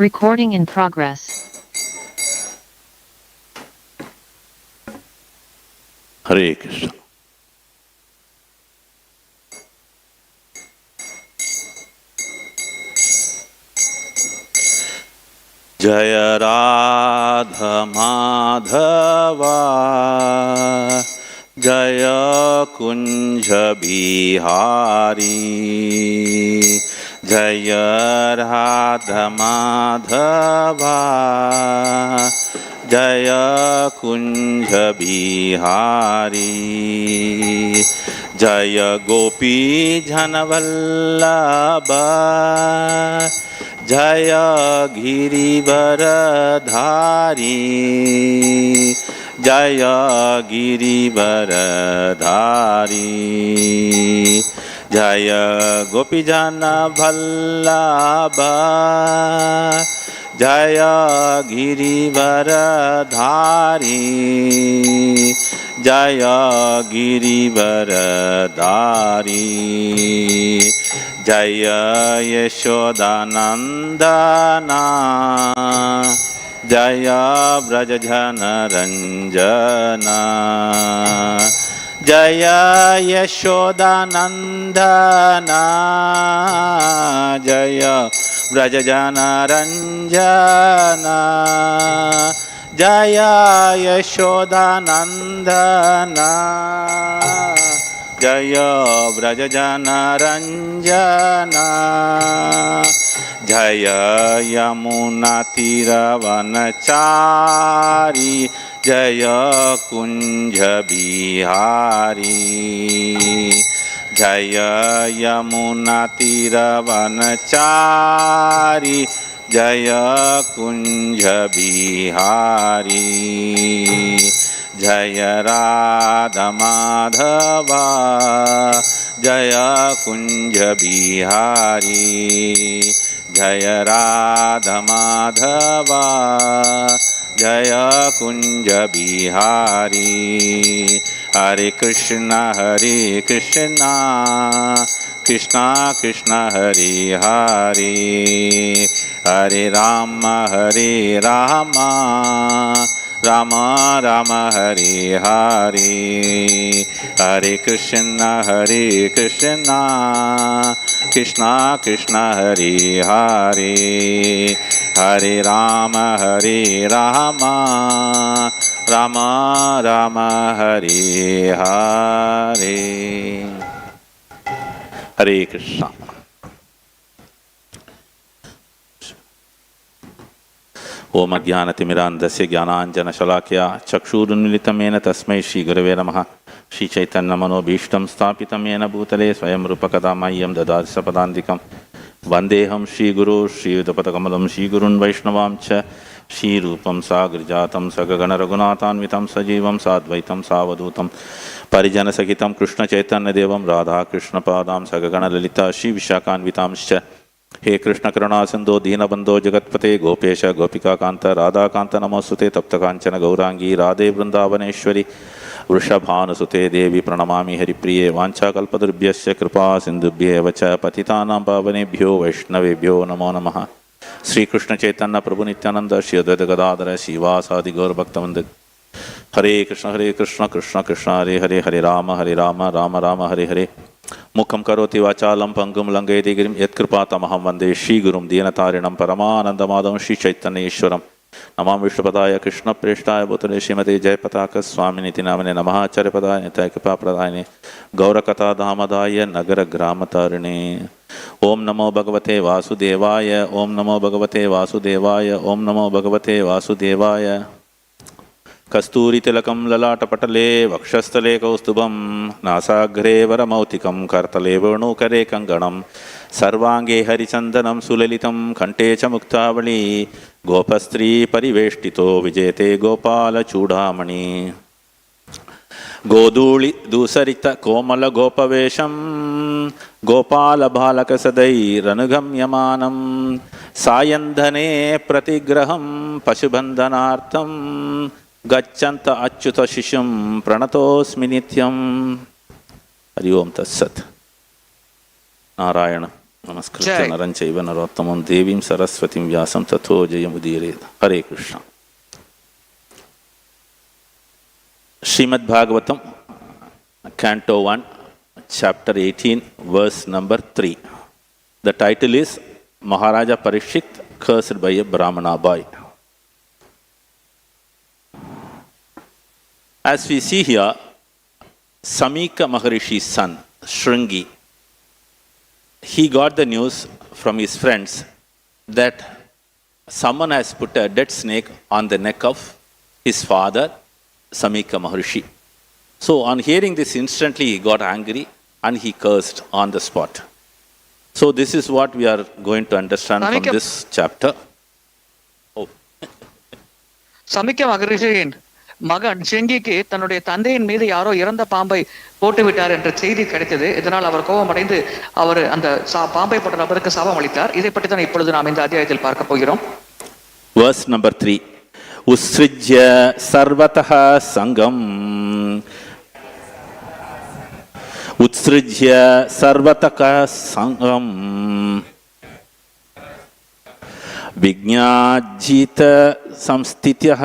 Recording in progress. Hare Krishna. Jaya Radha Madhava Jaya Kunja Bihari Jaya Radha Madhava Jaya Kunja Bihari Jaya Gopi Janavallabha Jaya Girivaradhari Jaya Girivaradhari Jaya Gopijana Vallabha Jaya Girivaradhari Jaya Girivaradhari Jaya Yashodanandana Jaya Vrajajana Ranjana Jaya Yashodanandana Jaya Vrajajana Ranjana Jaya Yashodanandana Jaya Vrajajana Ranjana Jaya Yamunatiravanachari Jaya Kunja Bihari Jaya Yamunatiravanachari Jaya Kunja Bihari Jaya Radha Madhava Jaya Kunja Bihari Jaya Radha Madhava Jaya Kunja Bihari Hare Krishna Krishna Krishna Hare Hare Hare Rama Rama Rama Hare Hare Hare Krishna Krishna Krishna Hare Hare Hare Rama Rama Rama Hare Hare Hare Krishna. ओम अज्ञानतिमिरान्धस्य ज्ञानाञ्जनशलाकया चक्षुरुन्मिलितं तस्मै श्रीगुरवे नमः श्रीचैतन्यमनोभीष्टं स्थापितं येन भूतले स्वयं रूपकदा मह्यं ददाति सपदान्तिकं वन्देऽहं श्रीगुरो श्रीयुतपदकमलं श्रीगुरुन् वैष्णवां च श्रीरूपं साग्रजातं सगगणरघुनाथान्वितं सजीवं साद्वैतं सावधूतं परिजनसहितं कृष्णचैतन्यदेवं राधाकृष्णपादां सगगणललिता श्रीविशाखान्वितांश्च हे कृष्ण करुणा सिंधो दीनबंधो जगत्पते गोपेश गोपिका कांत राधा कांत नमोस्तुते तप्त कांचन गौरांगी राधे वृंदावनेश्वरी वृषभानुसुते देवी प्रणमामि हरिप्रिये वाञ्छाकल्पतरुभ्यश्च कृपा सिन्धुभ्येव च पतितानां पावनेभ्यो वैष्णवेभ्यो नमो नमः। श्री कृष्ण चैतन्य प्रभु नित्यानंद श्री अद्वैत गदाधर श्रीवासादि गौरभक्तवृंद। हरे कृष्ण कृष्ण कृष्ण हरे हरे हरे राम राम राम हरे हरे। मुखं करोति वाचालं पंगुं लंघयति गिरिं यत्कृपातमहं वन्दे श्रीगुरुं दीनतारिणं परमानन्दमाधवं श्रीचैतन्येश्वरं। नमामि विष्णुपदाय कृष्णप्रेष्ठाय भूतले श्रीमते जयपताक स्वामिनिति नामने नमः आचार्यपदाय नित्याकृपाप्रदायिने गौरकथाधामदाय नगरग्रामतारिणे। ओम नमो भगवते वासुदेवाय ओम नमो भगवते वासुदेवाय ओम नमो भगवते वासुदेवाय। कस्तूरितिलकं ललाटपटले वक्षस्थले कौस्तुभं नासाग्रे वरमौक्तिकं करतले वेणुकरे कङ्गणं सर्वाङ्गे हरिचन्दनं सुललितं कण्ठे च मुक्तावली गोपस्त्री परिवेष्टितो विजेते गोपालचूडामणि। गोधूळि दूसरित कोमल गोपवेशं गोपालबालकसदैरनुगम्यमानं सायन्धने प्रतिग्रहं पशुबन्धनार्थं गच्छन्त अच्युत शिशुं प्रणतोऽस्मि नित्यं। हरि ओम तत्सत्। Narayan Namaskritya naranchaiva narottamam devim saraswatim vyasam tato jayamudire. Hare Krishna. Srimad Bhagavatam, Canto 1, Chapter 18, verse number 3. The title is Maharaja Parikshit cursed by a Brahmana boy. As we see here, Samika Maharishi's son, Shringi, he got the news from his friends that someone has put a dead snake on the neck of his father, Samika Maharishi. So on hearing this, instantly he got angry and he cursed on the spot. So this is what we are going to understand from this chapter. Oh. Samika Maharishi மகன் செங்கிக்கு தன்னுடைய தந்தையின் மீது யாரோ இறந்த பாம்பை போட்டு விட்டார் என்ற செய்தி கிடைத்தது. இதனால் அவர் கோபமடைந்து அவர் அந்த பாம்பை போட்ட நபருக்கு சாபம் அளித்தார். இதை பற்றி தான் இப்பொழுது நாம் இந்த அத்தியாயத்தில் பார்க்க போகிறோம். Verse number 3. Utsṛjya sarvataḥ saṅgam. Utsṛjya sarvataḥ saṅgam. vijñātājita-saṁsthitiḥ.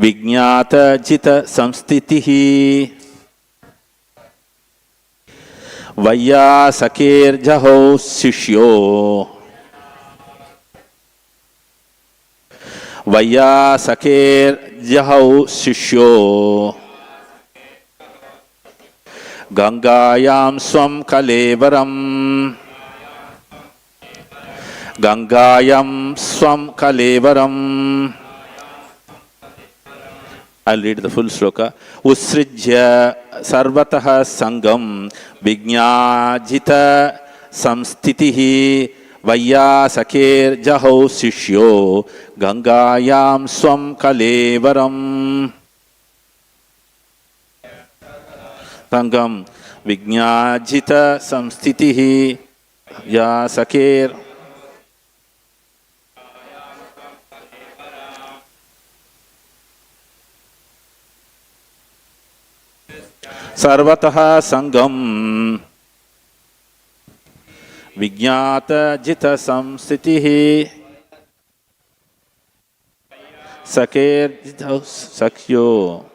vijñātājita-saṁsthitiḥ. vaiyāsaker jahau śiṣyo. vaiyāsaker jahau śiṣyo. gaṅgāyāṁ svam kalevaram. gaṅgāyām svam kalevaram. I'll read the full shloka. Utsṛjya sarvataḥ saṅgam vijñātājita-saṁsthitiḥ. vaiyāsaker jahau śiṣyo. gaṅgāyām svam kalevaram. saṅgam vijñātājita-saṁsthitiḥ. vaiyāsaker. sarvataḥ saṅgam vijñātājita-saṁsthitiḥ. saker śiṣyo.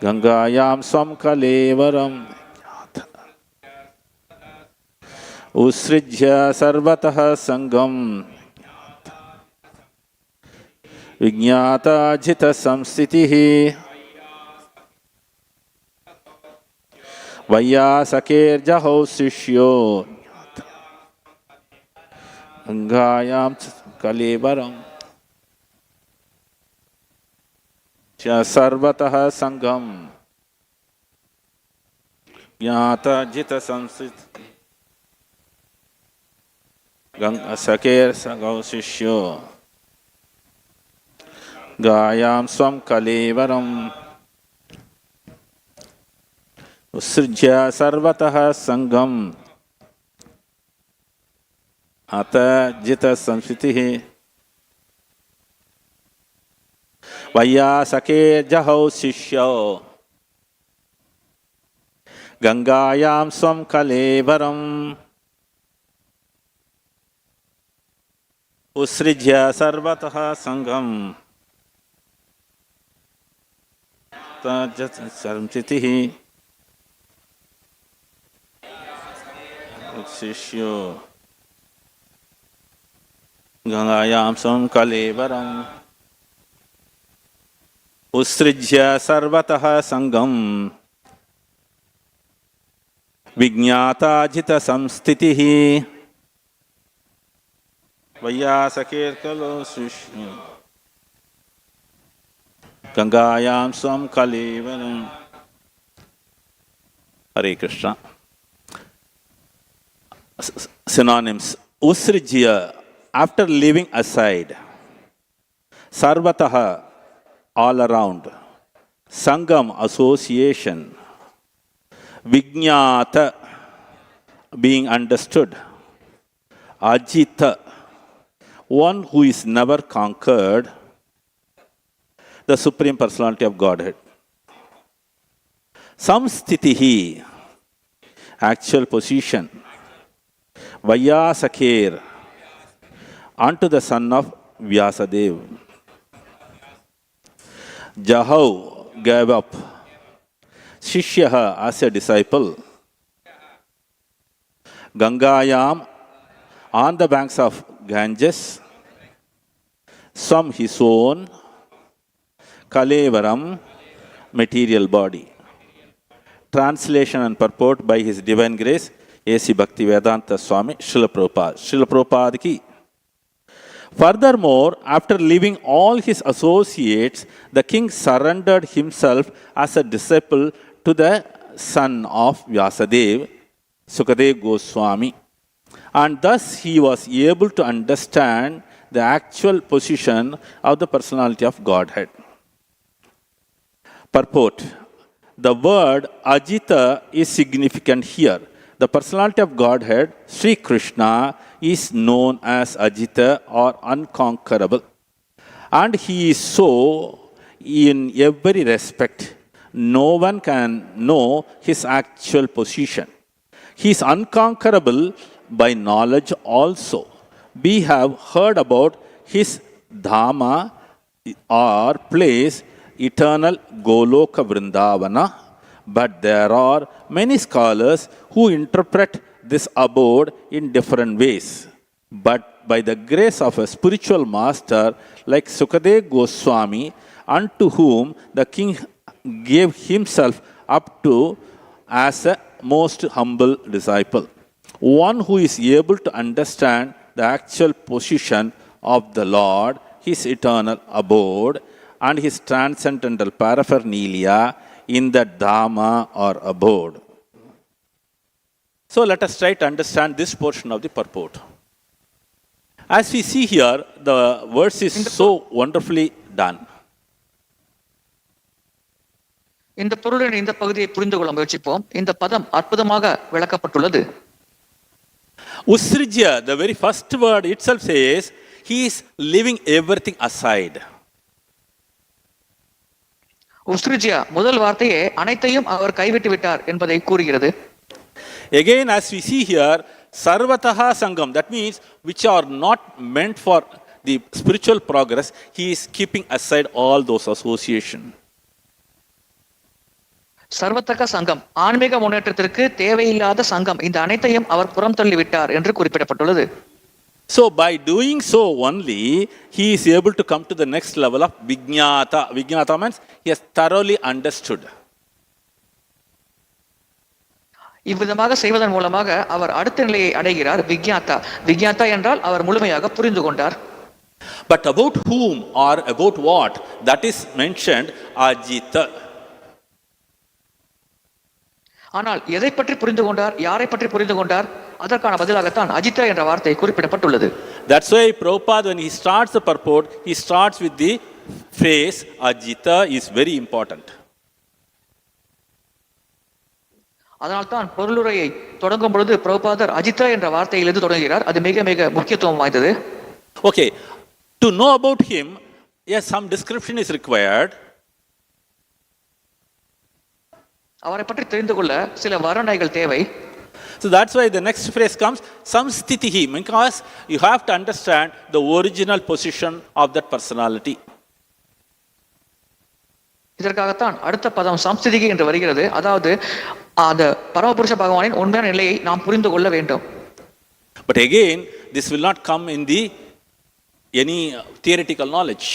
gaṅgāyām svam kalevaram. utsṛjya sarvataḥ saṅgam vijñātājita-saṁsthitiḥ. vaiyāsaker jahau śiṣyo. gaṅgāyāṁ kalevaram. sarvataḥ saṅgam vijñātājita-saṁsthitiḥ. gaṅgāsaker jahau śiṣyo. gaṅgāyāṁ svam kalevaram. utsṛjya sarvataḥ saṅgam ajita-saṁsthitiḥ. vaiyāsaker jahau śiṣyo. gaṅgāyāṁ svam kalevaram. utsṛjya sarvataḥ saṅgam ajita-saṁsthitiḥ. śiṣyo. gaṅgāyāṁ svam kalevaram. utsṛjya sarvataḥ saṅgam vijñātājita-saṁsthitiḥ. vaiyāsaker śiṣyo. gaṅgāyāṁ svam kalevaram. Hare Krishna. Synonyms. Utsṛjya, after leaving aside. Sarvataḥ, all around. Saṅgam, association. Vijñāta, being understood. Ajita, one who is never conquered. The Supreme Personality of Godhead. saṁsthitiḥ, actual position. Vaiyāsaker, unto the son of Vyasadeva. Jahau, gave up. śiṣyaḥ, as a disciple. Gaṅgāyāṁ, on the banks of Ganges. Svam, his own. Kalevaram, material body. Translation and purport by His Divine Grace, A.C. Bhaktivedanta Swami, Srila Prabhupada. Srila Prabhupada ki. Furthermore, after leaving all his associates, the king surrendered himself as a disciple to the son of Vyasadeva, Sukadeva Goswami. And thus he was able to understand the actual position of the personality of Godhead. Purport. The word ajita is significant here. The personality of Godhead, Sri Krishna, is known as ajita or unconquerable. And he is so in every respect. No one can know his actual position. He is unconquerable by knowledge also. We have heard about his dhamma or place, eternal Goloka Vrindavana, but there are many scholars who interpret this abode in different ways. But by the grace of a spiritual master like Sukadeva Goswami, unto whom the king gave himself up to as a most humble disciple, one who is able to understand the actual position of the Lord, his eternal abode, and his transcendental paraphernalia in the Dhamma or abode. So let us try to understand this portion of the purport. As we see here, the verse is so wonderfully done. இந்த பொருளின் இந்த பகுதியை புரிந்து கொள்ள முயற்சிப்போம். இந்த பதம் அற்புதமாக விளக்கப்பட்டுள்ளது. Utsṛjya, the very first word itself says, he is leaving everything aside. உtsṛjya முதல் வார்த்தையே அனைத்தையும் அவர் கைவிட்டு விட்டார் என்பதை கூறுகிறது. Again, as we see here, sarvataḥ saṅgam, that means which are not meant for the spiritual progress, he is keeping aside all those associations. சர்வத்தக சங்கம், ஆன்மீக முன்னேற்றத்திற்கு தேவையில்லாத சங்கம், இந்த அனைத்தையும் அவர் புறம் தள்ளிவிட்டார் என்று குறிப்பிடப்பட்டுள்ளது. So by doing so only, he is able to come to the next level of vijñāta. Vijñāta means he has thoroughly understood. இவ்விதமாக செய்வதன் மூலமாக அவர் அடுத்த நிலையை அடைகிறார். விஜ்ஞாதா. விஜ்ஞாதா என்றால் அவர் முழுமையாக புரிந்து கொண்டார். But about whom or about what, that is mentioned ajita. ஆனால் எதை பற்றி புரிந்து கொண்டார், யாரை பற்றி புரிந்து கொண்டார், அதற்கான பதிலாகத்தான் அஜிதா என்ற வார்த்தை குறிப்பிடப்பட்டுள்ளது. That's why Prabhupada, when he starts the purport, he starts with the phrase ajita is very important. அதனால்தான் பொருளுரையை தொடங்கும் பொழுது பிரபுபாதர் அஜிதா என்ற வார்த்தையிலிருந்து தொடங்குகிறார். அது மிக மிக முக்கியத்துவம் வாய்ந்தது. Okay, to know about him, yes, some description is required. அவரை பற்றி தெரிந்து கொள்ள சில வர்ணனைகள் தேவை. So that's why the next phrase comes saṁsthitiḥ, because you have to understand the original position of that personality. இதற்காகத்தான் அடுத்த பதம் சம்ஸ்திதிகி என்று வருகிறது. அதாவது அந்த பரமபுருஷ பகவானின் உண்மையான நிலையை நாம் புரிந்து கொள்ள வேண்டும். But again, this will not come in the any theoretical knowledge.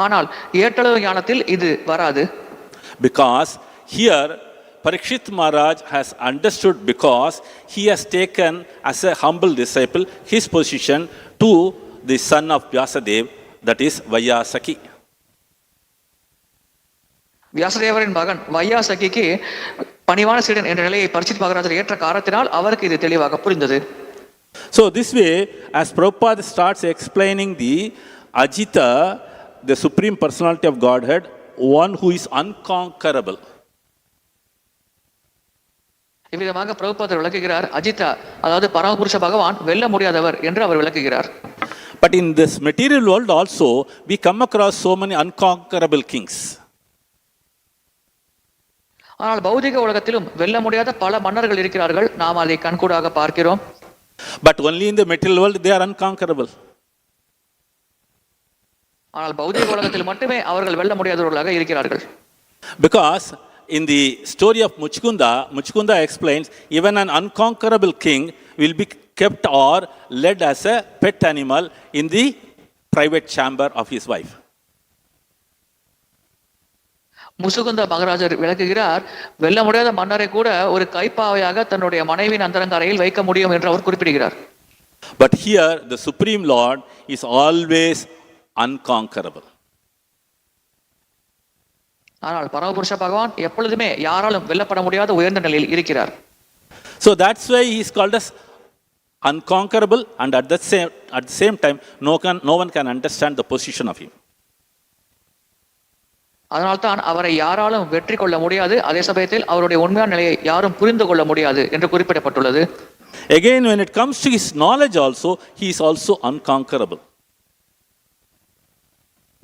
ஆனால் ஏற்றளவு ஞானத்தில் இது வராது. Because here Parikshit Maharaj has understood, because he has taken as a humble disciple his position to the son of Vyasadeva, that is vaiyāsakeḥ. வியாசதேவரின் மகன் வையாசகிக்கு பணிவான சீடன் என்ற நிலையை பரிட்சித் மகாராஜர் ஏற்ற காரணத்தினால் அவருக்கு இது தெளிவாக புரிந்தது. So this way, as Prabhupada starts explaining the ajita, the supreme personality of Godhead, one who is unconquerable. இவ்விதமாக பிரபுபாதர் விளக்குகிறார். அஜிதா, அதாவது பரமபுருஷ பகவான் வெல்ல முடியாதவர் என்று அவர் விளக்குகிறார். But in this material world also, we come across so many unconquerable kings. ஆனால் பௌதிக உலகத்திலும் வெல்ல முடியாத பல மன்னர்கள் இருக்கிறார்கள். நாம் அதை கண்கூடாக பார்க்கிறோம். But only in the material world they are unconquerable. ஆனால் பௌதிக உலகத்தில் மட்டுமே அவர்கள் வெல்ல முடியாதவர்களாக இருக்கிறார்கள். Because in the story of Muchkunda explains, even an unconquerable king will be kept or led as a pet animal in the private chamber of his wife. Muchukunda மகாராஜர் விளக்குகிறார், வெல்ல முடியாத மன்னரை கூட ஒரு கைப்பாவையாக தன்னுடைய மனைவியின் அந்தரங்க அறையில் வைக்க முடியும் என்று அவர் குறிப்பிடுகிறார். But here the Supreme Lord is always unconquerable. ஆனால் பரமபுருஷ பகவான் எப்பொழுதுமே யாராலும் வெல்லப்பட முடியாத உயர்ந்த நிலையில் இருக்கிறார். So that's why he is called as unconquerable, and at the same time no one can understand the position of him. அதனால்தான் அவரை யாராலும் வெற்றி கொள்ள முடியாது, அதே சமயத்தில் அவருடைய உண்மையான நிலையை யாரும் புரிந்து கொள்ள முடியாது என்று குறிப்பிடப்பட்டுள்ளது. Again, when it comes to his knowledge also, he is also unconquerable.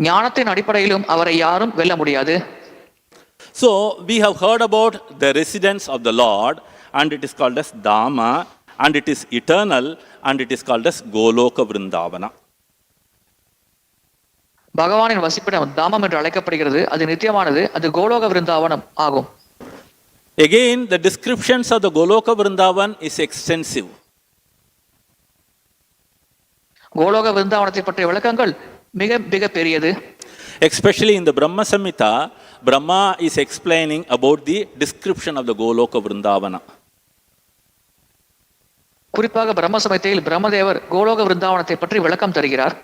ஞானத்தின் அடிப்படையிலும் அவரை யாரும் வெல்ல முடியாது. So we have heard about the residence of the Lord, and it is called as Dhamma, and it is eternal, and it is called as Goloka Vrindavana. பகவானின் வசிப்பிடம் தாமம் என்று அழைக்கப்படுகிறது. அது நித்தியமானது, அது கோலோக விருந்தாவனம் ஆகும். Again, the descriptions of the Goloka Vrindavan is extensive. கோலோக விருந்தாவனத்தை பற்றிய விளக்கங்கள் மிக மிக பெரியது. Especially in the Brahma Samhita, Brahma is explaining about the description of the Goloka Vrindavana. குறிப்பாக பிரம்ம சமயத்தில் பிரம்மதேவர் கோலோக விருந்தாவனத்தை பற்றி விளக்கம் தருகிறார்.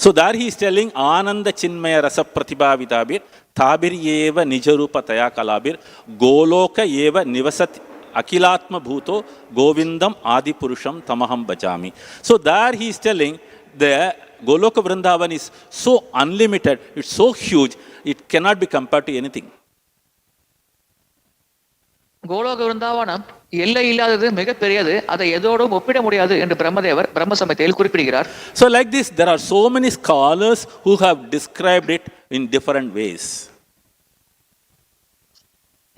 So there he is telling Ananda Chinmaya Rasa Pratibhavitabir Tabir Yeva Nijarupa Taya Kalabir Goloka Yeva Nivasat Akilatma Bhuto Govindam Adi Purusham Tamaham Bhajami. So there he is telling the Goloka Vrindavan is so unlimited, it's so huge, it cannot be compared to anything. கோலோக விருந்தாவனம் எல்லை இல்லாதது, மிக பெரியது, அதை எதோடும் ஒப்பிட முடியாது என்று பிரம்மதேவர் பிரம்ம சமயத்தில் குறிப்பிடுகிறார். So like this, there are so many scholars who have described it in different ways.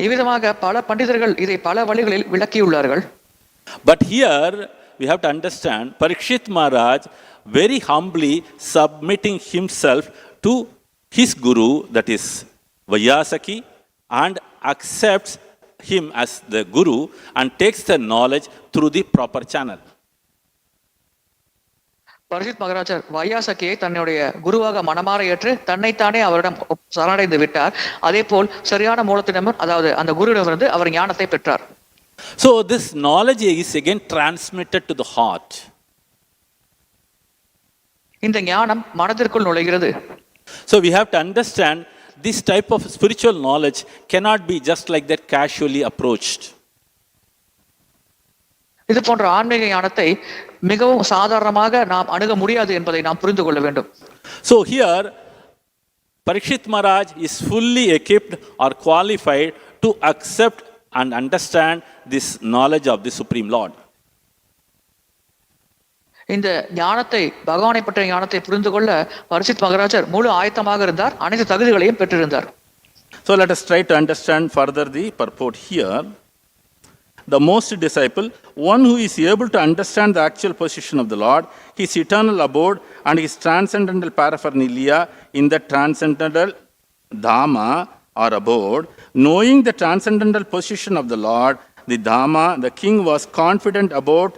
இவ்விதமாக பல பண்டிதர்கள் இதை பல வழிகளில் விளக்கியுள்ளார்கள். But here we have to understand Parikshit Maharaj very humbly submitting himself to his guru, that is Vaiyāsakeḥ, and accepts him as the guru and takes the knowledge through the proper channel. Parishad மகாராஜர் வையாசகேயை தன்னுடைய குருவாக மனமாற ஏற்று தன்னைத்தானே அவரிடம் சரணடைந்து விட்டார். அதே போல் சரியான மூலத்திடம், அதாவது அந்த குருவிடமிருந்து அவர் ஞானத்தை பெற்றார். So this knowledge is again transmitted to the heart. இந்த ஞானம் மனதிற்குள் நுழைகிறது. So we have to understand this type of spiritual knowledge cannot be just like that casually approached. இது போன்ற ஆன்மீக ஞானத்தை மிகவும் சாதாரணமாக நாம் அணுக முடியாது என்பதை நாம் புரிந்து கொள்ள வேண்டும். So here Parikshit Maharaj is fully equipped or qualified to accept and understand this knowledge of the Supreme Lord. இந்த ஞானத்தை, பகவானை பற்றிய ஞானத்தை புரிந்து கொள்ள பரிஷித் மகாராஜர் முழு ஆயத்தமாக இருந்தார், அனைத்து தகுதிகளையும் பெற்றிருந்தார். So let us try to understand further the purport here. The most disciple, one who is able to understand the actual position of the Lord, his eternal abode and his transcendental paraphernalia in the transcendental Dhamma or abode, knowing the transcendental position of the Lord, the Dhamma, the king was confident about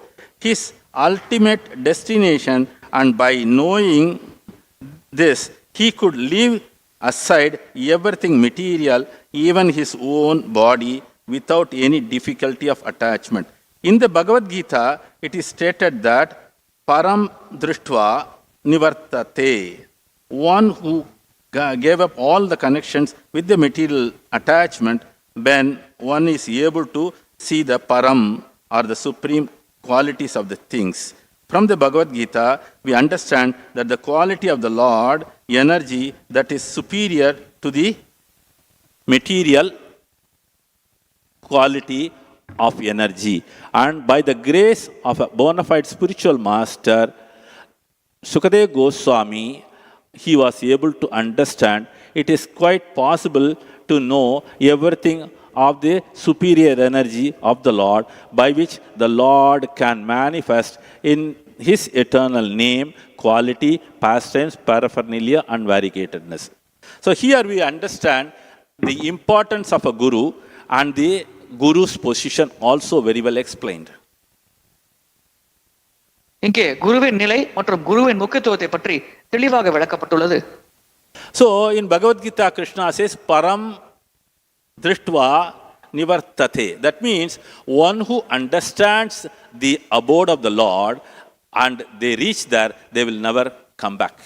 his ultimate destination, and by knowing this, he could leave aside everything material, even his own body, without any difficulty of attachment. In the Bhagavad Gita, it is stated that param drishtva nivartate, one who gave up all the connections with the material attachment, when one is able to see the param or the supreme qualities of the things. From the Bhagavad Gita, we understand that the quality of the Lord, energy that is superior to the material quality of energy. And by the grace of a bona fide spiritual master, Sukadeva Goswami, he was able to understand it is quite possible to know everything of the superior energy of the Lord, by which the Lord can manifest in His eternal name, quality, pastimes, paraphernalia, and variegatedness. So here we understand the importance of a guru and the guru's position also very well explained. இங்கே குருவின் நிலை மற்றும் குருவின் முக்கியத்துவத்தை பற்றி தெளிவாக விளக்கப்பட்டுள்ளது. So in Bhagavad Gita, Krishna says, Param Drishtva Nivartate. That means one who understands the abode of the Lord and they reach there, they will never come back.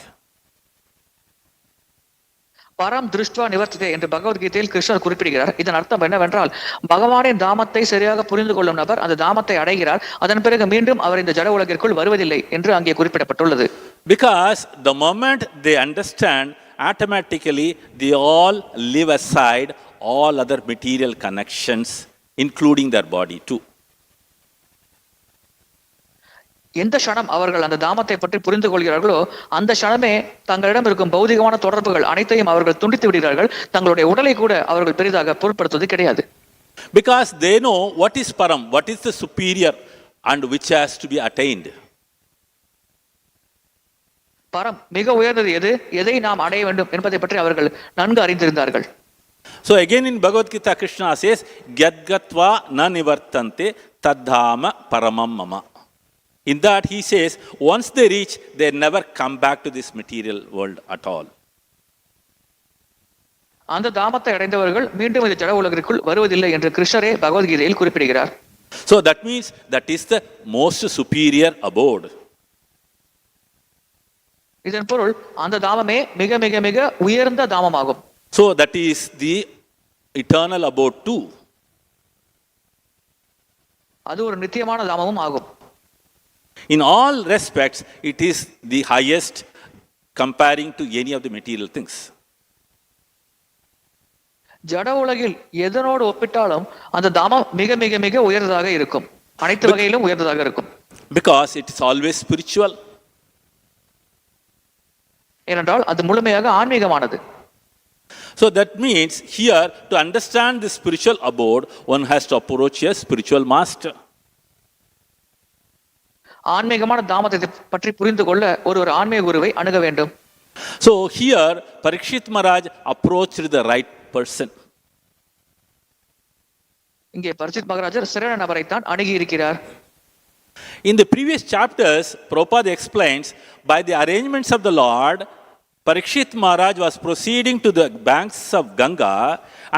பரம் திருஷ்டுவா நிவர்த்ததே என்று பகவத்கீதையில் கிருஷ்ணர் குறிப்பிடுகிறார். இதன் அர்த்தம் என்னவென்றால், பகவானின் தாமத்தை சரியாக புரிந்து கொள்ளும் நபர் அந்த தாமத்தை அடைகிறார். அதன் பிறகு மீண்டும் அவர் இந்த ஜட உலகிற்குள் வருவதில்லை என்று அங்கே குறிப்பிடப்பட்டுள்ளது. Because the moment they understand, automatically they all leave aside all other material connections, including their body too. எந்த க்ஷணம் அவர்கள் அந்த தாமத்தை பற்றி புரிந்து கொள்கிறார்களோ அந்த க்ஷணமே தங்களிடம் இருக்கும் பௌதிகமான தொடர்புகள் அனைத்தையும் அவர்கள் துண்டித்து விடுகிறார்கள். தங்களுடைய உடலை கூட அவர்கள் பெரிதாக பொருட்படுத்துவது கிடையாது. Because they know what is param, what is the superior and which has to be attained. பரம் மிக உயர்ந்தது எது, எதை நாம் அடைய வேண்டும் என்பதை பற்றி அவர்கள் நன்கு அறிந்திருந்தார்கள். So again in Bhagavad Gita, Krishna says, Gyadgatva na nivartante tadhama paramam mama. In that he says, once they reach, they never come back to this material world at all. அந்த தாமத்தை அடைந்தவர்கள் மீண்டும் இந்த ஜட உலகிற்குள் வருவதில்லை என்று கிருஷ்ணரே பகவத்கீதையில் குறிப்பிடுகிறார். So that means that is the most superior abode. இதன் பொருள் அந்த தாமமே மிக மிக மிக உயர்ந்த தாமமாகும். So that is the eternal abode too. அது ஒரு நித்தியமான தாமமும் ஆகும். In all respects, it is the highest comparing to any of the material things. ஜட உலகில் எதனோடு ஒப்பிட்டாலும் அந்த தாமம் மிக மிக மிக உயர்ந்ததாக இருக்கும். அனைத்து வகையிலும் உயர்ந்ததாக இருக்கும். Because it is always spiritual. ஏனென்றால் அது முழுமையாக ஆன்மீகமானது. So that means here to understand the spiritual abode, one has to approach a spiritual master. ஆன்மீகமான தாமத்தை பற்றி புரிந்து கொள்ள ஒரு ஆன்மீக குருவை அணுக வேண்டும். So here Parikshit Maharaj approached the right person. இங்கே பரிக்ஷித் மகாராஜர் சரியான நபரை தான் அணுகி இருக்கிறார். In the previous chapters, Prabhupada explains, by the arrangements of the Lord, Parikshit Maharaj was proceeding to the banks of Ganga,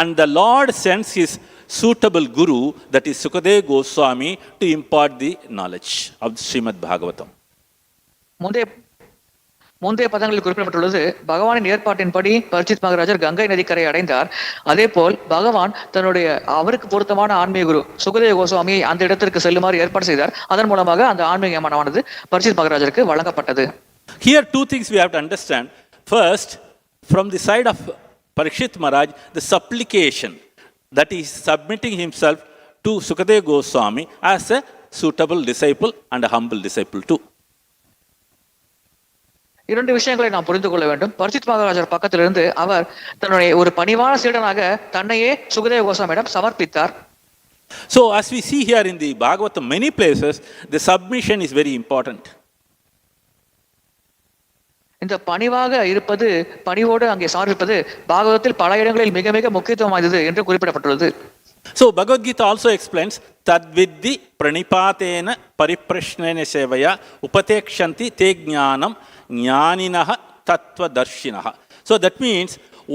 and the Lord sends his suitable guru, that is Sukadeva Goswami, to impart the knowledge of the Srimad Bhagavatam. முந்தைய பதங்களில் குறிப்பிடப்பட்டுள்ளது, பகவானின் ஏற்பாட்டின்படி பரிக்ஷித் மகாராஜர் கங்கை நதிக்கரை அடைந்தார். அதே போல் பகவான் தன்னுடைய அவருக்கு பொருத்தமான ஆன்மீக குரு சுகதேவ கோஸ்வாமியை அந்த இடத்திற்கு செல்லுமாறு ஏற்பாடு செய்தார். அதன் மூலமாக அந்த ஆன்மீக ஞானமானது பரிக்ஷித் மகாராஜருக்கு வழங்கப்பட்டது. Here two things we have to understand. First, from the side of Parikshit Maharaj, the supplication that he is submitting himself to Sukadeva Goswami as a suitable disciple and a humble disciple too. இரண்டு விஷயங்களை நாம் புரிந்து கொள்ள வேண்டும். பரிக்ஷித் மகாராஜர் பக்கத்திலிருந்து அவர் தன்னுடைய ஒரு பணிவான சீடனாக தன்னையே சுகதேவ கோஸ்வாமியிடம் சமர்ப்பித்தார். So as we see here in the Bhagavatam, many places the submission is very important. இந்த பணிவாக இருப்பது, பணிவோடு அங்கே சமர்ப்பிப்பது பாகவதத்தில் பல இடங்களில் மிக மிக முக்கியத்துவம் வாய்ந்தது என்று குறிப்பிடப்பட்டுள்ளது. So Bhagavad Gita also explains, tadvidhi pranipatena pariprashnena sevaya upatekshanti te jnanam jnaninaha tattvadarshinaha. So that means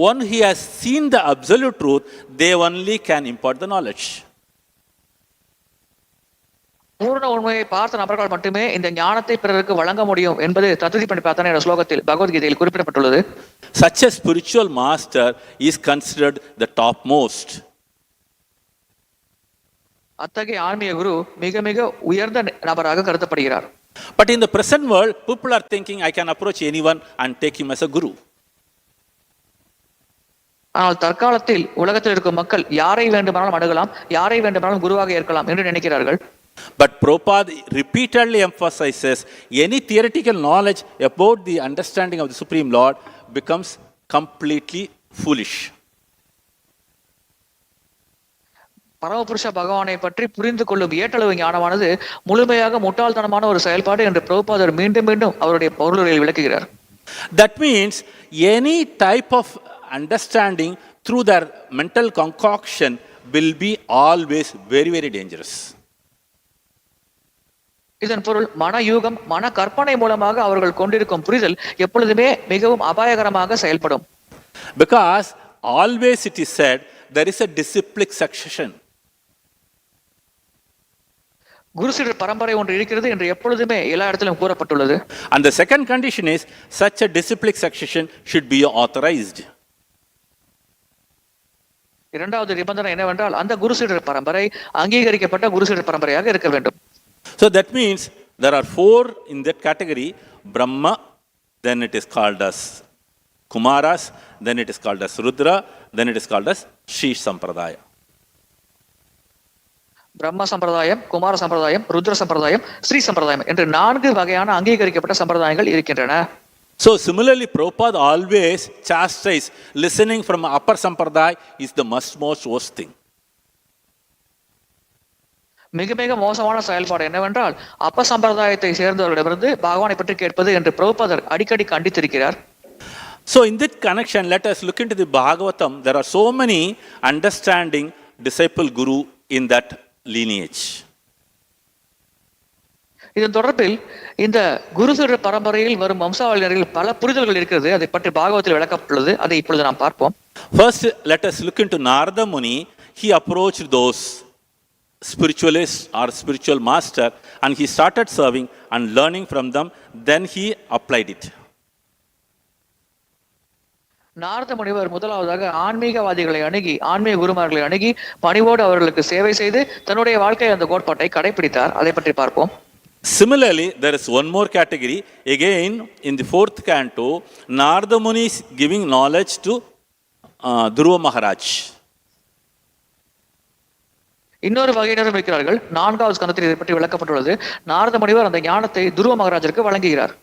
one who has seen the absolute truth, they only can impart the knowledge. பூர்ண உண்மையை பார்த்த நபர்கள் மட்டுமே இந்த ஞானத்தை பிறருக்கு வழங்க முடியும் என்பது தத்துதி பணிப்பாத்தன என்ற ஸ்லோகத்தில் பகவத்கீதையில் குறிப்பிடப்பட்டுள்ளது. Such a spiritual master is considered the topmost. அத்தகைய ஆன்மீக குரு மிக மிக உயர்ந்த நபராக கருதப்படுகிறார். But in the present world, people are thinking, I can approach anyone and take him as a guru. ஆனால் தற்காலத்தில் உலகத்தில் இருக்கும் மக்கள் யாரை வேண்டுமானாலும் அணுகலாம், யாரை வேண்டுமானாலும் குருவாக ஏற்கலாம் என்று நினைக்கிறார்கள். But Prabhupada repeatedly emphasizes, any theoretical knowledge about the understanding of the Supreme Lord becomes completely foolish. பரமபுருஷ பகவானை பற்றி புரிந்து கொள்ளும் ஏற்றளவு ஞானமானது முழுமையாக முட்டாள்தனமான ஒரு செயல்பாடு என்று பிரபுபாதர் மீண்டும் மீண்டும் அவருடைய பொருளுரையில் விளக்குகிறார். That means any type of understanding through their mental concoction will be always very, very dangerous. இதன் பொருள் மனயூகம், மன கற்பனை மூலமாக அவர்கள் கொண்டிருக்கும் புரிதல் எப்பொழுதுமே மிகவும் அபாயகரமாக செயல்படும். Because always it is said there is a disciplic succession. குருசிடர் பரம்பரை ஒன்று இருக்கிறது என்று எப்பொழுதுமே எல்லா இடத்திலும் கூறப்பட்டுள்ளது. And the second condition is such a disciplic succession should be authorized. இரண்டாவது நிபந்தனை என்னவென்றால் அந்த குருசிடர் பரம்பரை அங்கீகரிக்கப்பட்ட குருசிடர் பரம்பரையாக இருக்க வேண்டும். So that means there are four in that category: Brahma, then it is called as Kumaras, then it is called as Rudra, then it is called as Shri Sampradaya. பிரம்ம சம்பிரதாயம், குமார சம்பிரதாயம், ருத்ர சம்பிரதாயம், ஸ்ரீ சம்பிரதாயம் என்று 4 வகையான அங்கீகரிக்கப்பட்ட சம்பிரதாயங்கள் இருக்கின்றன. So similarly, Prabhupada always chastise listening from upper sampradaya is the most worst thing. மிக மிக மோசமான செயல்பாடு என்னவென்றால் அப்ப சம்பிரதாயத்தை சேர்ந்தவர்களிடமிருந்து பகவானை பற்றி கேட்பது என்று பிரபுபாதர் அடிக்கடி கண்டித்திருக்கிறார். So in that connection, let us look into the Bhagavatam. There are so many understanding disciple guru in that lineage. இதன் தொடர்பில் இந்த குருசிடர் பரம்பரையில் வரும் வம்சாவளியினரில் பல புரிதல்கள் இருக்கிறது. அதை பற்றி பாகவத்தில் விளக்கப்பட்டுள்ளது. அதை இப்பொழுது நாம் பார்ப்போம். First, let us look into Narada Muni. He approached those spiritualists or spiritual master and he started serving and learning from them. Then he applied it. Narada முனிவர் முதலாவதாக ஆன்மீகவாதிகளை அணுகி, ஆன்மீக குருமார்களை அணுகி பணிவோடு அவர்களுக்கு சேவை செய்து தன்னுடைய வாழ்க்கையில் அந்த கோட்பாட்டை கடைபிடித்தார். அதை பற்றி பார்ப்போம். Similarly, there is one more category. Again, in the 4th canto, Narada Muni is giving knowledge to Dhruva Maharaj. இன்னொரு வகையினரும் இருக்கிறார்கள். 4வது ஸ்கந்தத்தில் இதை பற்றி விளக்கப்பட்டுள்ளது. நாரத முனிவர் அந்த ஞானத்தை துருவ மகாராஜருக்கு வழங்குகிறார்.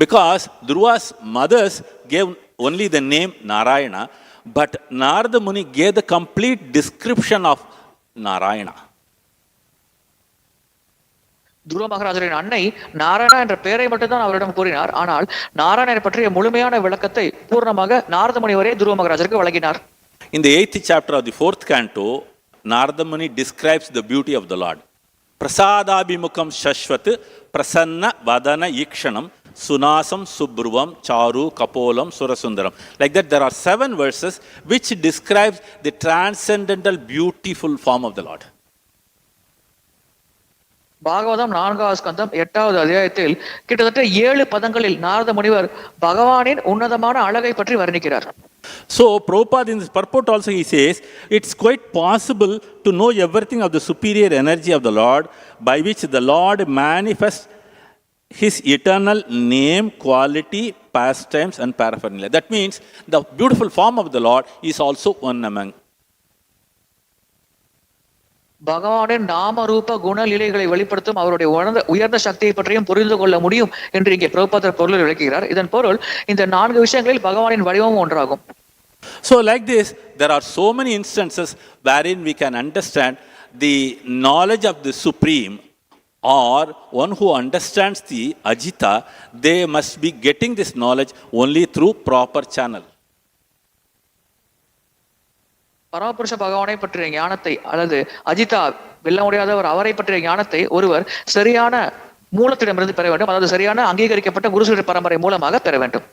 Because Dhruva's mothers gave only the name Narayana, but Narada Muni gave the complete description of Narayana. துருவ மகாராஜரின் அன்னை நாராயணா என்ற பெயரை மட்டும்தான் அவரிடம் கூறினார். ஆனால் நாராயணனை பற்றிய முழுமையான விளக்கத்தை பூர்ணமாக நாரத முனிவரே துருவ மகாராஜருக்கு வழங்கினார். In the 8th chapter of the 4th canto, Narada Muni describes the beauty of the Lord. Prasadabhimukam shashvat prasanna vadana ikshanam sunasam subruvam charu kapolam surasundaram. Like that, there are 7 verses which describes the transcendental beautiful form of the Lord. Bhagavatam 4வது ஸ்கந்தம் 8வது அத்தியாயத்தில் கிட்டத்தட்ட 7 பதங்களில் நாரத முனிவர் பகவானின் உன்னதமான அழகை பற்றி வர்ணிக்கிறார். So Prabhupada in this purport also he says it's quite possible to know everything of the superior energy of the Lord by which the Lord manifests his eternal name, quality, pastimes and paraphernalia. That means the beautiful form of the Lord is also one among. பகவானின் நாம ரூப குண லீலைகளை வெளிப்படுத்தும் அவருடைய உயர்ந்த சக்தியை பற்றியும் புரிந்து கொள்ள முடியும் என்று இங்கே பிரபுபாதர் பொருள் விளக்குகிறார். இதன் பொருள் இந்த 4 விஷயங்களில் பகவானின் வடிவமும் ஒன்றாகும். So like this, there are so many instances wherein we can understand the knowledge of the Supreme, or one who understands the ajita, they must be getting this knowledge only through proper channel. பரமபுருஷ பகவானை பற்றிய ஞானத்தை அல்லது அஜிதா வெல்ல முடியாதவர் அவரை பற்றிய ஞானத்தை ஒருவர் சரியான மூலத்திடமிருந்து பெற வேண்டும். அதாவது சரியான அங்கீகரிக்கப்பட்ட குருசிடர் பரம்பரை மூலமாக பெற வேண்டும்.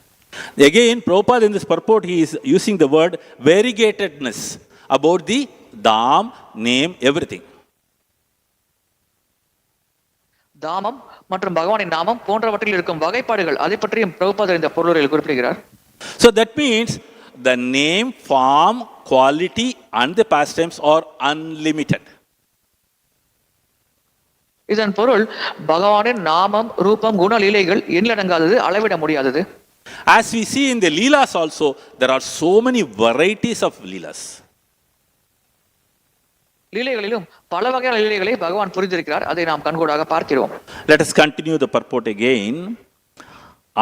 Again, Prabhupada in this purport he is using the word variegatedness about the dham, name, everything. தாமம் மற்றும் பகவானின் நாமம் போன்றவற்றில் இருக்கும் வகைப்பாடுகள் அதை பற்றியும் பிரபுபாதர் இந்த பொருளில் குறிப்பிடுகிறார். So that means the name, form, quality and the pastimes are unlimited. இதன் பொருள் பகவானின் நாமம், ரூபம், குண லீலைகள் எண்ணிலடங்காதது, அளவிட முடியாதது. As we see in the leelas also, there are so many varieties of leelas. லீலைகளிலும் பல வகையான லீலைகளை பகவான் புரிந்திருக்கிறார். அதை நாம் கண்கூடாக பார்க்கிறோம். Let us continue the purport again.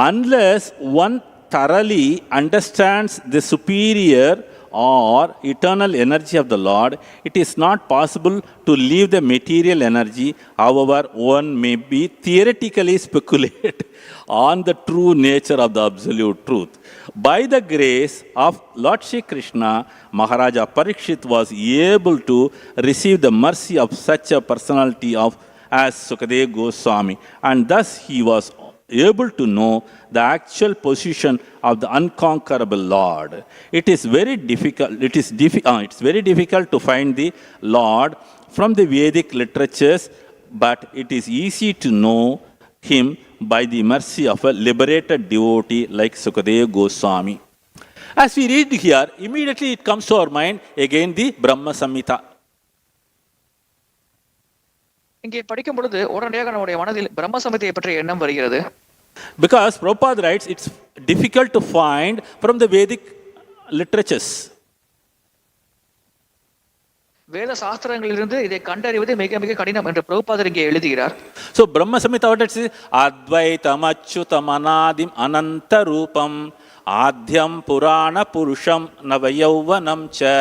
Unless one thoroughly understands the superior or eternal energy of the Lord, it is not possible to leave the material energy. However, one may be theoretically speculate on the true nature of the absolute truth. By the grace of Lord Shri Krishna, Maharaja Parikshit was able to receive the mercy of such a personality as Sukadeva Goswami, and thus he was able to know the actual position of the unconquerable Lord. It is very difficult. It's very difficult to find the Lord from the Vedic literatures, but it is easy to know him by the mercy of a liberated devotee like Sukadeva Goswami. As we read here, immediately it comes to our mind again the Brahma Samhita. இங்கே படிக்கும் பொழுது உடனடியாக நம்முடைய மனதில் பிரம்ம சமிதியை பற்றிய எண்ணம் வருகிறது. Because Prabhupada writes, it's difficult to find from the Vedic literatures. வேத சாஸ்திரங்களிலிருந்து இதை கண்டறிவது மிக மிக கடினம் என்று பிரபுபாதர் இங்கே எழுதுகிறார். So Brahma Samhita, what it says, Advaitam Achyutam Anadim Ananta Rupam Adhyam Purana Purusham Navayauvanam Cha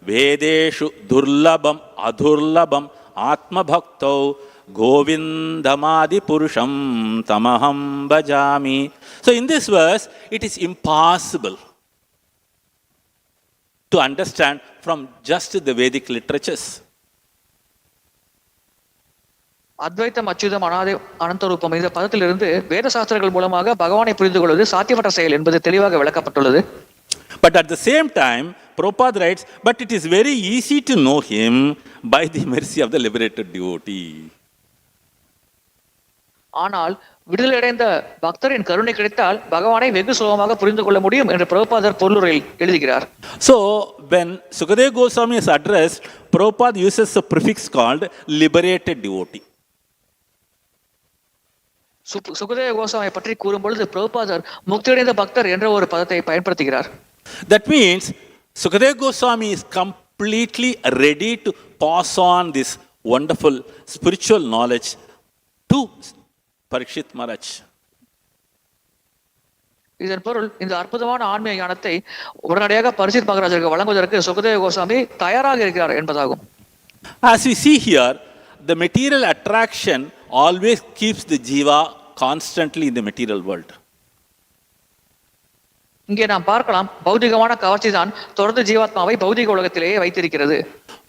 Vedeshu Durlabam Adurlabam Atma Bhaktau Govindamadi Purusham Tamaham Bhajami. So in this verse, it is impossible to understand from just the Vedic literatures. அத்வைத்தம் அச்சுதம் அனாதி அனந்த ரூபம் இந்த பதத்திலிருந்து வேத சாஸ்திரங்கள் மூலமாக பகவானை புரிந்து கொள்வது சாத்தியமற்ற செயல் என்பது தெளிவாக விளக்கப்பட்டுள்ளது. But at the same time, Prabhupada writes, but it is very easy to know him by the mercy of the liberated devotee. ஆனால் விடுதலையடைந்த பக்தரின் கருணை கிடைத்தால் பகவானை வெகு சுலபமாக புரிந்து கொள்ள முடியும் என்று பிரபுபாதர் பொருளுரையில் எழுதுகிறார். So when Sukadeva Goswami is addressed, Prabhupada uses a prefix called liberated devotee. Sukadeva கோஸ்வாமியை பற்றி கூறும் பொழுது பிரபுபாதர் முக்தியடைந்த பக்தர் என்ற ஒரு பதத்தை பயன்படுத்துகிறார். That means Sukadeva Goswami is completely ready to pass on this wonderful spiritual knowledge to Parikshit Maharaj. இதன் பொருள் இந்த அற்புதமான ஆன்மீக ஞானத்தை உடனடியாக பரிஷித் மகாராஜருக்கு வழங்குவதற்கு சுகதேவ கோஸ்வாமி தயாராக இருக்கிறார் என்பதாகும். As we see here, the material attraction always keeps the jiva constantly in the material world. இங்கே நாம் பார்க்கலாம் பௌதிகமான கவர்ச்சி தான் தொடர்ந்து ஜீவாத்மாவை பௌதிக உலகத்திலேயே வைத்திருக்கிறது.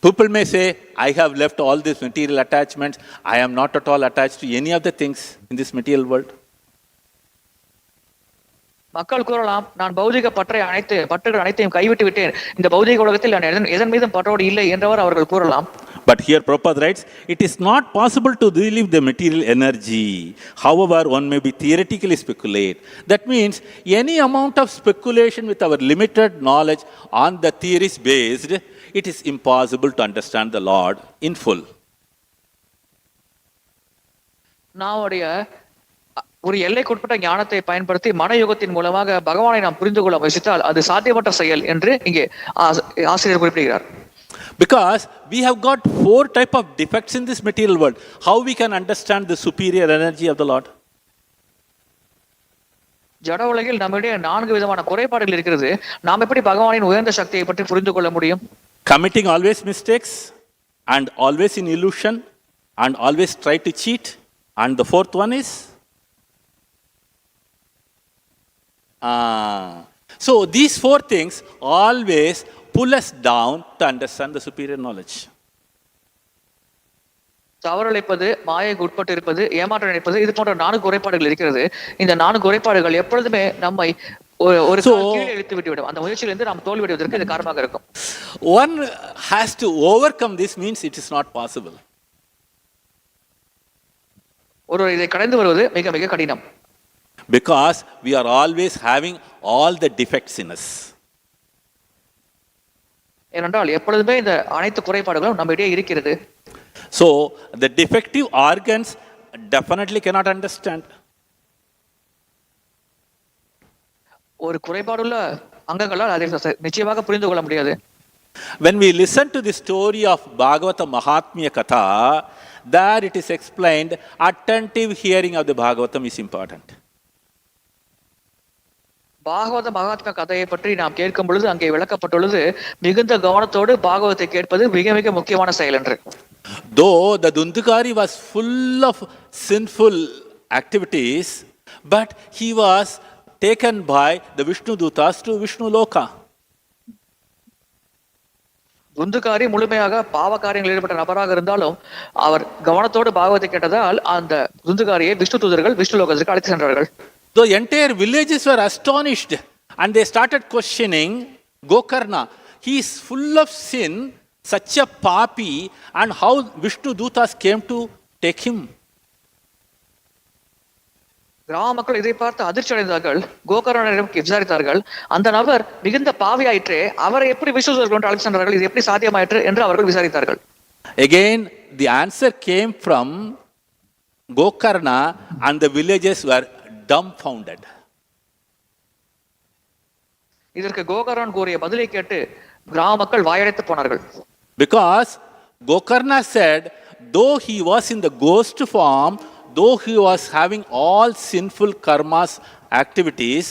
People may say, I have left all these material attachments. I am not at all attached to any of the things in this material world. மக்கள் கூறலாம், நான் பௌதிக பற்றுகள் அனைத்தையும் கைவிட்டு விட்டேன், இந்த பௌதிக உலகத்தில் நான் எதன் மீதும் பற்றோடு இல்லை என்றவர் அவர்கள் கூறலாம். But here Prabhupada writes, it is not possible to relieve the material energy. However, one may be theoretically speculate. That means any amount of speculation with our limited knowledge on the theories based, it is impossible to understand the Lord in full. நாவுடைய ஒரு எல்லைக்குட்பட்ட ஞானத்தை பயன்படுத்தி மனயுகத்தின் மூலமாக பகவானை நாம் புரிந்து கொள்ள முயற்சித்தால் அது சாத்தியமற்ற செயல் என்று இங்கே ஆசிரியர் குறிப்பிடுகிறார். Because we have got 4 types of defects in this material world. How we can understand the superior energy of the Lord? ஜட உலகில் நம்மிடையே 4 விதமான குறைபாடுகள் இருக்கிறது. நாம் எப்படி பகவானின் உயர்ந்த சக்தியை பற்றி புரிந்து கொள்ள முடியும்? Committing always mistakes and always in illusion and always try to cheat. And the 4th one is so these 4 things always pull us down to understand the superior knowledge. தவறளிப்பது, மாயைக்கு உட்பட்டு இருப்பது, ஏமாற்ற நினைப்பது, இது போன்ற 4 குறைபாடுகள் இருக்கிறது. இந்த 4 குறைபாடுகள் எப்பொழுதுமே நம்மை ஒரு கீழே இழுத்து விட்டுவிடும். அந்த முயற்சியிலிருந்து நாம் தோல்வியடைவதற்கு இது காரணமாக இருக்கும். One has to overcome this, means it is not possible. ஒருவர் இதை கடந்து வருவது மிக மிக கடினம். Because we are always having all the defects in us. ஏனென்றால் எப்பொழுதுமே இந்த அனைத்து குறைபாடுகளும் நம்மிடையே இருக்கிறது. So the defective organs definitely cannot understand. ஒரு குறைபாடுள்ள அங்கங்களால் அதை நிச்சயமாக புரிந்து கொள்ள முடியாது. When we listen to the story of Bhagavata Mahatmya Katha, there it is explained, attentive hearing of the Bhagavatam is important. பாகவத மகாத்மா கதையை பற்றி நாம் கேட்கும் பொழுது அங்கே விளக்கப்பட்டுள்ளது, மிகுந்த கவனத்தோடு பாகவத்தை கேட்பது மிக மிக முக்கியமான செயல் என்று. Though the Dundukari was full of sinful activities, but he was taken by the Vishnu Dutas to Vishnu Loka. துந்துகாரி முழுமையாக பாவ காரியங்களில் ஈடுபட்ட நபராக இருந்தாலும் அவர் கவனத்தோடு பாகவத்தை கேட்டதால் அந்த துந்துகாரியை விஷ்ணு தூதர்கள் விஷ்ணு லோகத்திற்கு அழைத்து சென்றார்கள். The entire villages were astonished and they started questioning Gokarna. He is full of sin, such a papi, and how Vishnu Dutas came to take him. கிராம மக்கள் இதை பார்த்து அதிர்ச்சி அடைந்தார்கள். கோகர்ணனிடம் விசாரித்தார்கள், அந்த நபர் மிகுந்த பாவியாயிற்றே, அவரை எப்படி விஷ்ணு தூதர்கள் அழைத்து சென்றார்கள், இது எப்படி சாத்தியமாயிற்று என்று அவர்கள் விசாரித்தார்கள். Again the answer came from Gokarna and the villages were dumbfounded. இதற்கு கோகர்ணன் கூறிய பதிலை கேட்டு கிராம மக்கள் வாயடைத்து போனார்கள். Because Gokarna said, though he was in the ghost form, though he was having all sinful karmas activities,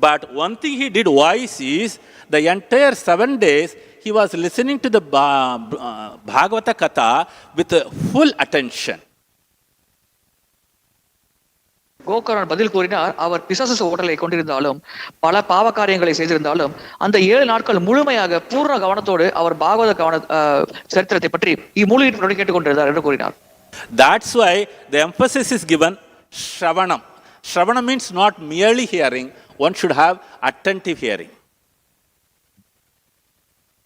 but one thing he did wise is, the entire 7 days he was listening to the Bhagavata Katha with full attention. Gokarnan பதில் கூறினார், அவர் பிசாசு ஓட்டலை கொண்டிருந்தாலும் பல பாவ காரியங்களை செய்திருந்தாலும் அந்த 7 நாட்கள் முழுமையாக பூர்ண கவனத்தோடு அவர் பாகவத சரித்திரத்தை பற்றி மூழ்கி கேட்டுக்கொண்டிருந்தார் என்று கூறினார். That's why the emphasis is given Shravanam. Shravanam means not merely hearing, one should have attentive hearing.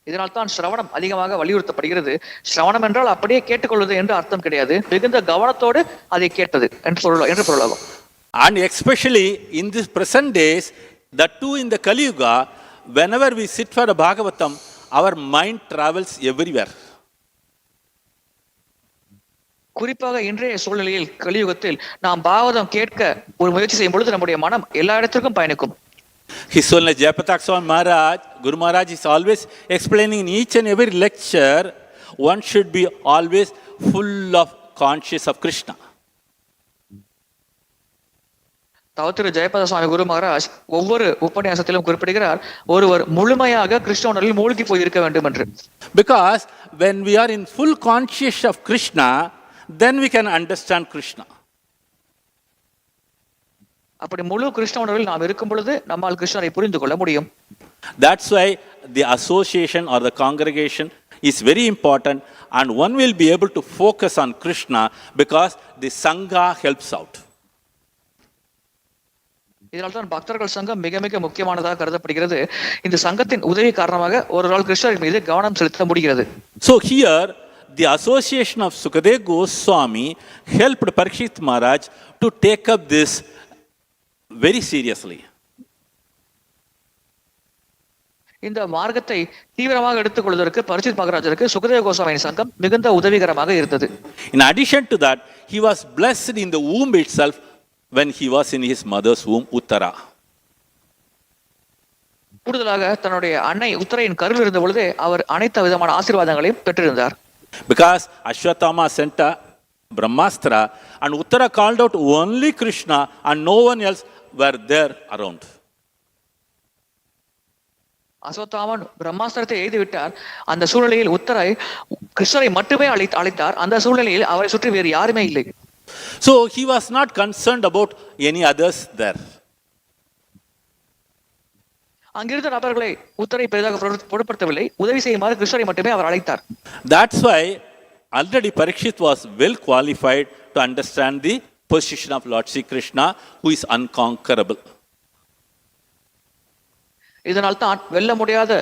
இதனால் தான் ஸ்ரவணம் அதிகமாக வலியுறுத்தப்படுகிறது. ஸ்ரவணம் என்றால் அப்படியே கேட்டுக்கொள்வது என்று அர்த்தம் கிடையாது, மிகுந்த கவனத்தோடு அதை கேட்டது என்று பொருளாகும். And especially in this present days, that too in the Kali Yuga, whenever we sit for a Bhagavatam, our mind travels everywhere. குறிப்பாக இன்றைய சூழ்நிலையில் கலியுகத்தில் நாம் பாகவதம் கேட்க ஒரு முயற்சி செய்யும் பொழுது நம்முடைய மனம் எல்லா இடத்திற்கும் பயணிக்கும். His Holiness Jayapatak Swami Maharaj, Guru Maharaj is always explaining in each and every lecture, one should be always full of conscious of Krishna. தவத்திரு ஜெயபத சுவாமி குரு மகாராஜ் ஒவ்வொரு உபன்யாசத்திலும் குறிப்பிடுகிறார், ஒருவர் முழுமையாக கிருஷ்ண உணர்வில் மூழ்கி போயிருக்க வேண்டும் என்று. Because when we are in full conscious of Krishna, then we can understand Krishna. அப்படி முழு கிருஷ்ண உணர்வில் நாம் இருக்கும் பொழுது நம்மால் கிருஷ்ணரை புரிந்து கொள்ள முடியும். That's why the association or the congregation is very important, and one will be able to focus on Krishna because the sangha helps out. இதனால்தான் பக்தர்கள் சங்கம் மிக மிக முக்கியமானதாக கருதப்படுகிறது. இந்த சங்கத்தின் உதவி காரணமாக ஒரு நாள் கிருஷ்ணரின் மீது கவனம் செலுத்த முடிகிறது. So here the association of Sukadeva Goswami helped Parikshit Maharaj to take up this very seriously. இந்த மார்க்கத்தை தீவிரமாக எடுத்துக்கொள்வதற்கு பரிட்சித் மகாராஜருக்கு சுகதேவ கோஸ்வாமியின் சங்கம் மிகுந்த உதவிகரமாக இருந்தது. In addition to that, he was blessed in the womb itself when he was in his mother's womb, Uttara. கூடுதலாக தன்னுடைய அன்னை உத்தரையின் கருவில் இருந்த பொழுதே அவர் அனைத்து விதமான ஆசீர்வாதங்களையும் பெற்றிருந்தார். Because Ashwatthama sent a Brahmastra and Uttara called out only Krishna and no one else were there around. Ashwatthama பிரம்மாஸ்திரத்தை எய்து விட்டார். அந்த சூழ்நிலையில் உத்தரை கிருஷ்ணரை மட்டுமே அழைத்தார். அந்த சூழ்நிலையில் அவரை சுற்றி வேறு யாருமே இல்லை. So he was not concerned about any others there. அங்கிருந்த நபர்களை உத்தரை பெரிதாக பொருட்படுத்தவில்லை, உதவி செய்யுமாறு கிருஷ்ணரை மட்டுமே அவர் அழைத்தார். That's why already Parikshit was well qualified to understand the position of Lord Sri Krishna, who is unconquerable. இதனால் தான் வெல்ல முடியாத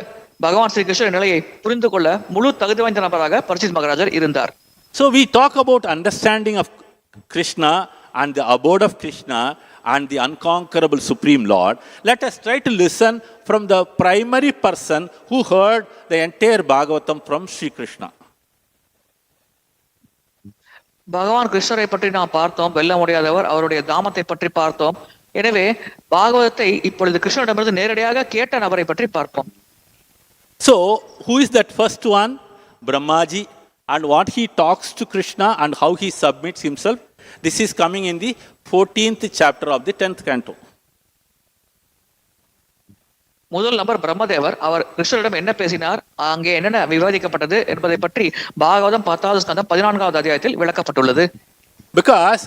பகவான் ஸ்ரீ கிருஷ்ணர் நிலையை புரிந்து கொள்ள முழு தகுதி வாய்ந்த நபராக பரிட்சித் மகாராஜர் இருந்தார். So we talk about understanding of Krishna and the abode of Krishna and the unconquerable Supreme Lord. Let us try to listen from the primary person who heard the entire Bhagavatam from Sri Krishna. பகவான் கிருஷ்ணரை பற்றி நாம் பார்த்தோம், வெல்ல முடியாதவர், அவருடைய தாமத்தை பற்றி பார்த்தோம். எனவே பாகவதத்தை இப்பொழுது கிருஷ்ணனிடமிருந்து நேரடியாக கேட்ட நபரை பற்றி பார்ப்போம். So who is that first one? Brahmaji, and what he talks to Krishna and how he submits himself. This is coming in the 14th chapter of the 10th canto. முதல் நபர் பிரம்மதேவர். அவர் கிருஷ்ணரிடம் என்ன பேசினார், அங்கே என்னென்ன விவாதிக்கப்பட்டது என்பதை பற்றி பாகவதம் 10வது ஸ்கந்தம் 14வது அத்தியாயத்தில் விளக்கப்பட்டுள்ளது. Because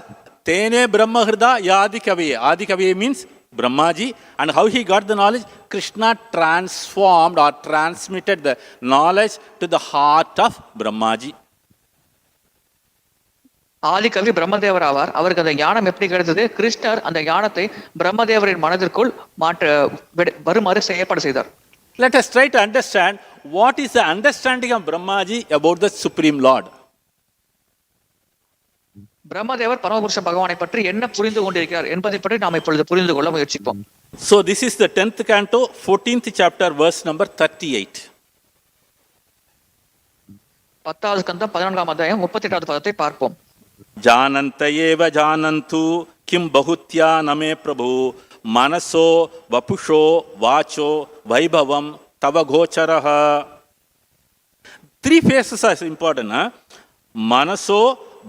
Tene Brahmahrida Yadikaviye. Adikaviye means Brahmaji, and how he got the knowledge? Krishna transformed or transmitted the knowledge to the heart of Brahmaji. Adikavi பிரம்மதேவர் ஆவார். அவருக்கு அந்த ஞானம் எப்படி கிடைத்தது? கிருஷ்ணர் அந்த ஞானத்தை பிரம்மதேவரின் மனதிற்குள் வருமாறு ஏற்பாடு செய்தார். Let us try to understand what is the understanding of Brahmaji about the Supreme Lord. பிரம்மதேவர் பரமபுருஷ பகவானை பற்றி என்ன புரிந்து கொண்டிருக்கிறார் என்பதை பற்றி நாம் இப்பொழுது புரிந்து கொள்ள முயற்சிப்போம். So this is the 10th canto, 14th chapter, verse number 38. 10வது ஸ்கந்தம் 14ஆம் அத்தியாயம் 38வது பதத்தை பார்ப்போம். जानन्त एव जानन्तु किं बहुत्या नमे प्रभु मनसो वपुषो वाचो वैभवं तव गोचरः. Three phases are important. Manaso,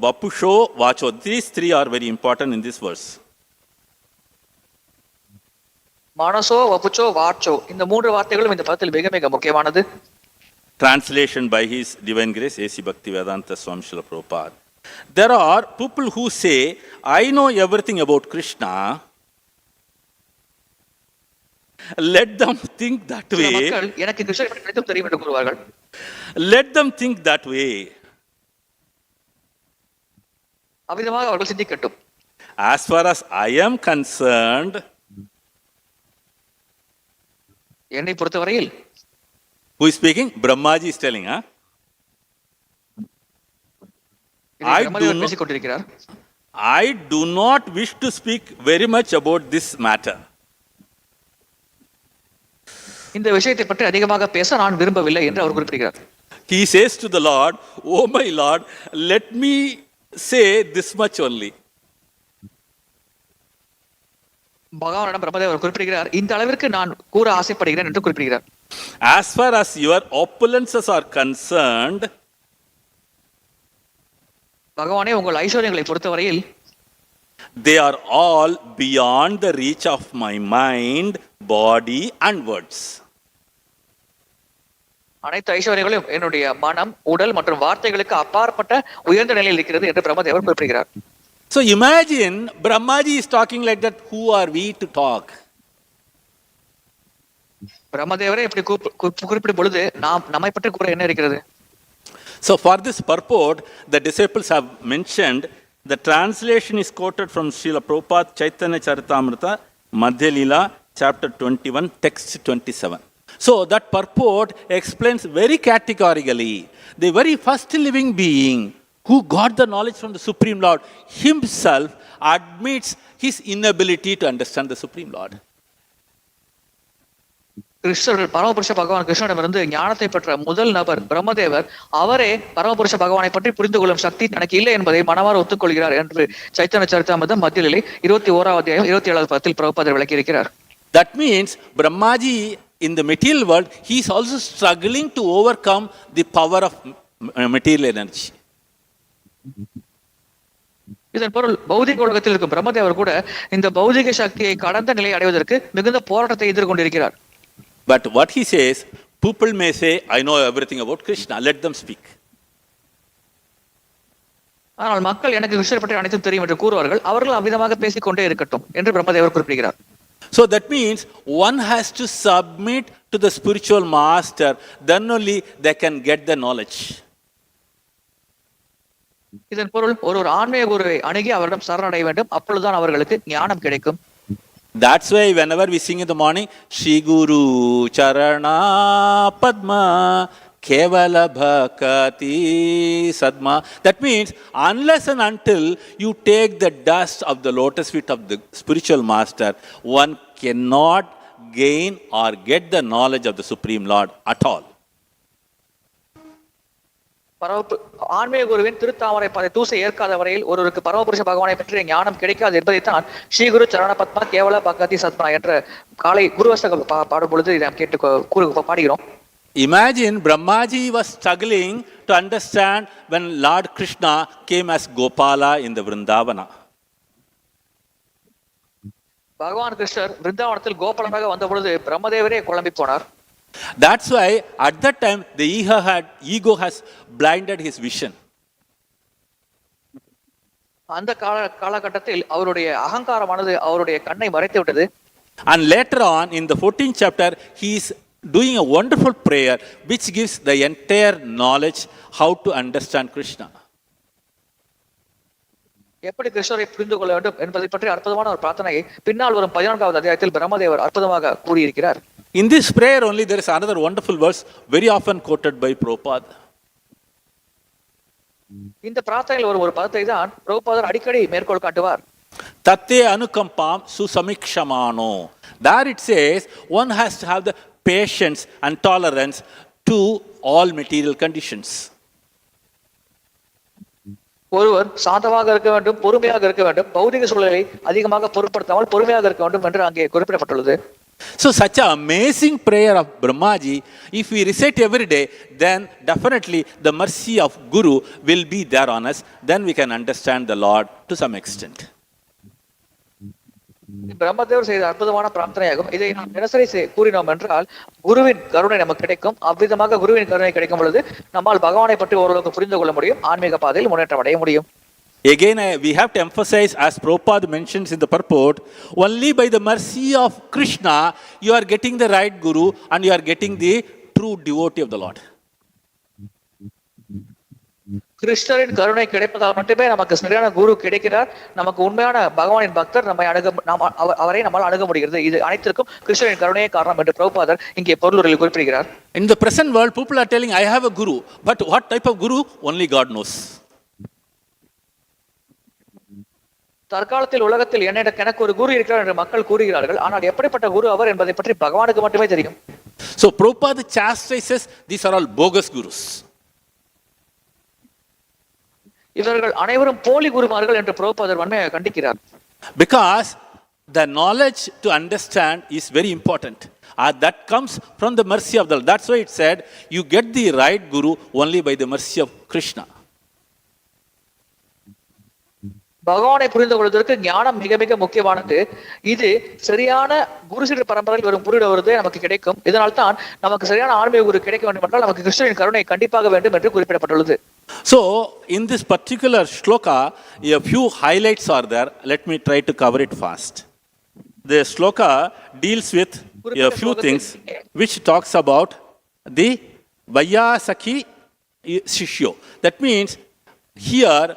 vapusho, vacho. These three are very important in this verse. மனசோ வபுச்சோ வாச்சோ, இந்த மூன்று வார்த்தைகளும் இந்த பதத்தில் மிக மிக முக்கியமானது. Translation by His Divine Grace A.C. Bhaktivedanta Swami Srila Prabhupada. There are people who say, I know everything about Krishna. Let them think that way. எனக்கு கிருஷ்ணரை பற்றி அனைத்தும் தெரியும் என்று கூறுவார்கள். Let them think that way. அவ்விதமாக அவர்கள் சிந்திக்கட்டும். As far as I am concerned, என்னை பொறுத்தவரையில், who is speaking? Brahmaji is telling, I do not wish to speak very much about this matter. இந்த விஷயத்தை பற்றி அதிகமாக பேச நான் விரும்பவில்லை என்று அவர் குறிப்பிடுகிறார். He says to the Lord, oh my Lord, let me say this much only. பகவானிடம் பிரம்மதேவர் குறிப்பிடுகிறார், இந்த அளவிற்கு நான் கூற ஆசைப்படுகிறேன் என்று குறிப்பிடுகிறார். As far as your opulences are concerned, பகவானே, உங்கள் ஐஸ்வர்யங்களை பொறுத்தவரையில், they are all beyond the reach of my mind, body and words. அனைத்து ஐஸ்வர்யங்களும் என்னுடைய மனம், உடல் மற்றும் வார்த்தைகளுக்கு அப்பாற்பட்ட உயர்ந்த நிலையில் இருக்கிறது என்று பிரம்மதேவர் குறிப்பிடுகிறார். So imagine Brahmaji is talking like that. Who are we to talk? பிரம்மதேவரே இப்படி குறிப்பிடும் பொழுது நாம் நம்மை பற்றி கூற என்ன இருக்கிறது? So for this purport, the disciples have mentioned, the translation is quoted from Srila Prabhupada Chaitanya Charitamrita, Madhya Leela, chapter 21, text 27. So that purport explains very categorically the very first living being who got the knowledge from the Supreme Lord himself admits his inability to understand the Supreme Lord. கிருஷ்ணர் பரமபுருஷ பகவான் கிருஷ்ணனிடமிருந்து ஞானத்தை பெற்ற முதல் நபர் பிரம்மதேவர். அவரே பரமபுருஷ பகவானை பற்றி புரிந்து கொள்ளும் சக்தி தனக்கு இல்லை என்பதை மனமாற ஒத்துக்கொள்கிறார் என்று சைத்தன்ய சரிதாமிர்தம் மத்திய லீலை 21வது அத்தியாயம் 27வது பதத்தில் பிரபுபாதர் விளக்கியிருக்கிறார். That means Brahmaji in the material world, he is also struggling to overcome the power of material energy. இதன் பொருள் பௌதிக உலகத்தில் இருக்கும் பிரம்மதேவர் கூட இந்த பௌதிக சக்தியை கடந்த நிலை அடைவதற்கு மிகுந்த போராட்டத்தை எதிர்கொண்டிருக்கிறார். But what he says, people may say, I know everything about Krishna, let them speak. ஆனால் மக்கள் எனக்கு கிருஷ்ணரை பற்றி அனைத்தும் தெரியும் என்று கூறுவார்கள். அவர்கள் அவ்விதமாக பேசிக்கொண்டே இருக்கட்டும் என்று பிரம்மதேவர் குறிப்பிடுகிறார். So that means one has to submit to the spiritual master, then only they can get the knowledge. இதன் பொருள் ஒரு ஆன்மீக குருவை அணுகி அவரிடம் சரணடைய வேண்டும். அப்பொழுதுதான் அவர்களுக்கு ஞானம் கிடைக்கும். That's why whenever we sing in the morning, Shri Guru Charana Padma Kevala Bhakati Sadma. That means unless and until you take the dust of the lotus feet of the spiritual master, one cannot gain or get the knowledge of the Supreme Lord at all. ஆன்மீக குருவின் திருத்தாமரை பாதை தூசை ஏற்காத வரையில் ஒருவருக்கு பரமபுருஷ பகவானை பற்றிய ஞானம் கிடைக்காது என்பதைத்தான் ஸ்ரீ குரு சரண பத்மா கேவல பகதி சத்மா என்ற காலை குருவஸ்தகம் பாடும் பொழுது இதை கேட்டு பாடுகிறோம். Imagine Brahmaji was struggling to understand when Lord Krishna came as Gopala in the Vrindavana. பகவான் கிருஷ்ணர் விருந்தாவனத்தில் கோபாலனாக வந்த பொழுது பிரம்மதேவரே குழம்பி போனார். That's why at that time the ego has blinded his vision. அந்த காலகட்டத்தில் அவருடைய அகங்காரமானது அவருடைய கண்ணை மறைத்து விட்டது. And later on in the 14th chapter he is doing a wonderful prayer which gives the entire knowledge how to understand Krishna. எப்படி கிருஷ்ணரை புரிந்து கொள்ள வேண்டும் என்பதை பற்றி அற்புதமான ஒரு பிரார்த்தனையை பின்னால் வரும் 14வது அத்தியாயத்தில் பிரம்மதேவர் அற்புதமாக கூறியிருக்கிறார். In this prayer only there is another wonderful verse very often quoted by Prabhupada. இந்த பிரார்த்தனையில் ஒரு பதத்தை தான் பிரபுபாதர் அடிக்கடி மேற்கோள் காட்டுவார். Tatte anukampam susamikshamano. There it says one has to have the patience and tolerance to all material conditions. ஒருவர் சாந்தமாக இருக்க வேண்டும், பொறுமையாக இருக்க வேண்டும், பௌதிக சூழலை அதிகமாக பொருட்படுத்தாமல் பொறுமையாக இருக்க வேண்டும் என்று அங்கே குறிப்பிடப்பட்டுள்ளது. So such an amazing prayer of Brahmaji, if we recite every day, then definitely the mercy of Guru will be there on us. Then we can understand the Lord to some extent. பிரம்மதேவர் செய்த அற்புதமான பிரார்த்தனையாகும். இதை நாம் தினசரி கூறினோம் என்றால் குருவின் கருணை நமக்கு கிடைக்கும். அவ்விதமாக குருவின் கருணை கிடைக்கும் பொழுது நம்மால் பகவானை பற்றி ஓரளவுக்கு புரிந்து கொள்ள முடியும், ஆன்மீக பாதையில் முன்னேற்றம் அடைய முடியும். Again, we have to emphasize, as Prabhupada mentions in the purport, only by the mercy of Krishna you are getting the right Guru and you are getting the true devotee of the Lord. கிருஷ்ணரின் கருணை கிடைப்பதால் மட்டுமே நமக்கு சரியான குரு கிடைக்கிறார், நமக்கு உண்மையான பகவானின் பக்தர் அவரை நம்மால் அணுக முடிகிறது. இது அனைத்திற்கும் கிருஷ்ணரின் கருணையே காரணம் என்று பிரபுபாதர் இங்கே பொருளுரையில் குறிப்பிடுகிறார். In the present world people are telling I have a guru, but what type of guru only God knows. தற்காலத்தில் உலகத்தில் எனக்கு ஒரு குரு இருக்கிறார் என்று மக்கள் கூறுகிறார்கள், ஆனால் எப்படிப்பட்ட குரு அவர் என்பதை பற்றி பகவானுக்கு மட்டுமே தெரியும். So Prabhupada chastises these are all bogus gurus. இவர்கள் அனைவரும் போலி குருமார்கள் என்று பிரபுபாதர் வன்மையாக கண்டிக்கிறார். Because the knowledge to understand is very important. That comes from the mercy of the Lord. That's why it said you get the right guru only by the mercy of Krishna. பகவானை புரிந்து கொள்வதற்கு ஞானம் மிக மிக முக்கியமானது. இது சரியான குரு சீடர் பரம்பரையில் வரும் புரிடுவது நமக்கு கிடைக்கும். இதனால் தான் நமக்கு சரியான ஆன்மீக குரு கிடைக்க வேண்டும் என்றால் நமக்கு கிருஷ்ணரின் கருணை கண்டிப்பாக வேண்டும் என்று குறிப்பிடப்பட்டுள்ளது. So in this particular shloka a few highlights are there. Let me try to cover it fast. The shloka deals with a few things which talks about the vaiyāsakeḥ śiṣyo. That means here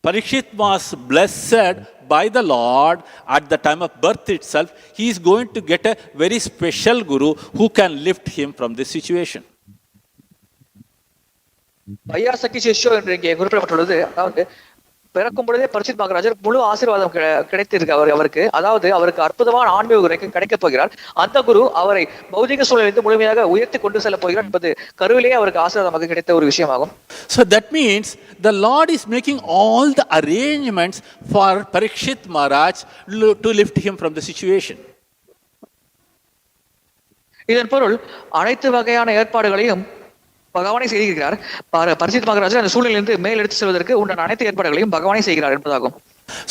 Parikshit was blessed by the Lord at the time of birth itself. He is going to get a very special guru who can lift him from this situation. vaiyāsakeḥ śiṣyo என்று இங்கே குறிப்பிடப்பட்டுள்ளது. அதாவது பிறக்கும் பொழுதே பரிட்சித் மகாராஜர் முழு ஆசீர்வாதம் கிடைத்திருக்கு அவருக்கு. அதாவது அவருக்கு அற்புதமான ஆன்மீக குரு கிடைக்கப் போகிறார். அந்த குரு அவரை பௌதிக சூழலிலிருந்து முழுமையாக உயர்த்தி கொண்டு செல்ல போகிறார் என்பது கருவிலேயே அவருக்கு ஆசீர்வாதமாக கிடைத்த ஒரு விஷயமாகும். So that means the Lord is making all the arrangements for Parikshit Maharaj to lift him from the situation. இதன் பொருள் அனைத்து வகையான ஏற்பாடுகளையும் பகவானே செய்கிறார். பரிட்சித் மகாராஜர் அந்த சூழ்நிலையிலிருந்து மேல் எடுத்து செல்வதற்கு உண்டான அனைத்து ஏற்பாடுகளையும் பகவானே செய்கிறார் என்பதாகும்.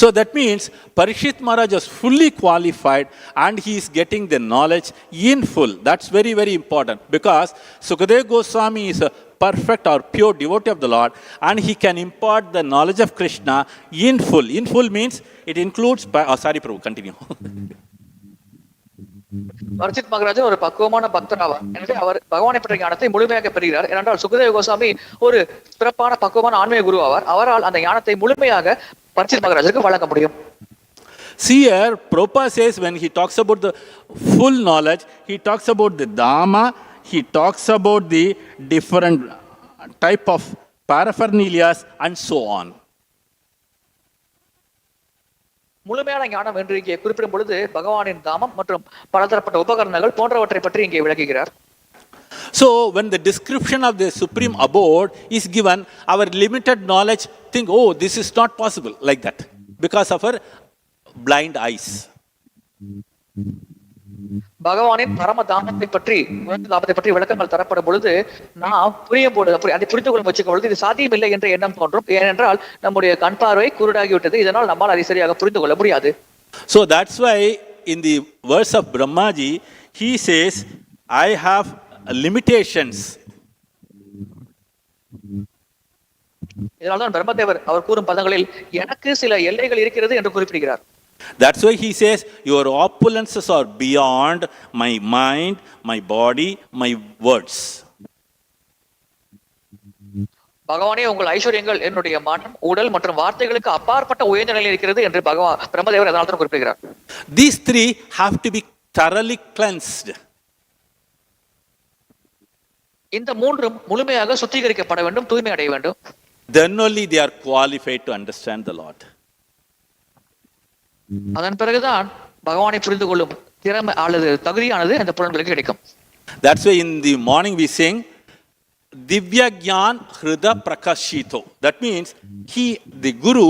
So that means Parikshit Maharaj is fully qualified and he is getting the knowledge in full. That's very very important because Sukadeva Goswami is a perfect or pure devotee of the Lord and he can impart the knowledge of Krishna in full. In full means it includes sorry Prabhu, continue. பரிட்சித் மகாராஜர் ஒரு பக்குவமான பக்தர் ஆவார். எனவே அவர் பகவானை பற்றிய ஞானத்தை முழுமையாக பெறுகிறார். ஏனென்றால் சுகதேவ கோஸ்வாமி ஒரு சிறப்பான பக்குவமான ஆன்மீக குரு ஆவார். அவரால் அந்த ஞானத்தை முழுமையாக பரிட்சித் மகாராஜருக்கு வழங்க முடியும். See here, Prabhupada says when he talks about the full knowledge, he talks about the Dhamma, he talks about the different type of paraphernalias and so on. முழுமையான ஞானம் என்று இங்கே குறிப்பிடும் பொழுது பகவானின் தாமம் மற்றும் பலதரப்பட்ட உபகரணங்கள் போன்றவற்றை பற்றி இங்கே விளக்குகிறார். So when the description of the supreme abode is given, our limited knowledge think, oh, this is not possible like that because of our blind eyes. பகவானின் பரம தாமத்தை பற்றி விளக்கங்கள் தரப்படும் பொழுது நாம் புரியும் பொழுது அதை புரிந்து கொள்ள முயற்சிக்கும் பொழுது இது சாத்தியம் இல்லை என்ற எண்ணம் தோன்றும். ஏனென்றால் நம்முடைய கண் பார்வை குருடாகிவிட்டது. இதனால் நம்மால் அதை சரியாக புரிந்து கொள்ள முடியாது. So that's why in the verse of Brahmaji, he says, I have limitations. இதனால்தான் பிரம்மதேவர் அவர் கூறும் பதங்களில் எனக்கு சில எல்லைகள் இருக்கிறது என்று குறிப்பிடுகிறார். That's why he says, your opulences are beyond my mind, my body, my words. பகவானே, உங்கள் ஐஸ்வர்யங்கள் என்னுடைய மனம், உடல் மற்றும் வார்த்தைகளுக்கு அப்பாற்பட்ட உயர்ந்த நிலையில் இருக்கிறது என்று பிரம்மதேவர் அதனால்தான் குறிப்பிடுகிறார். These three have to be thoroughly cleansed. இந்த மூன்றும் முழுமையாக சுத்திகரிக்கப்பட வேண்டும், தூய்மை அடைய வேண்டும். Then only they are qualified to understand the Lord. அதன் பிறகுதான் பகவானை புரிந்து கொள்ளும் திறமை அல்லது தகுதியானது அந்த புலன்களுக்கு கிடைக்கும். That's why in the morning we sing Divya Gyan Hrida Prakashito. That means the Guru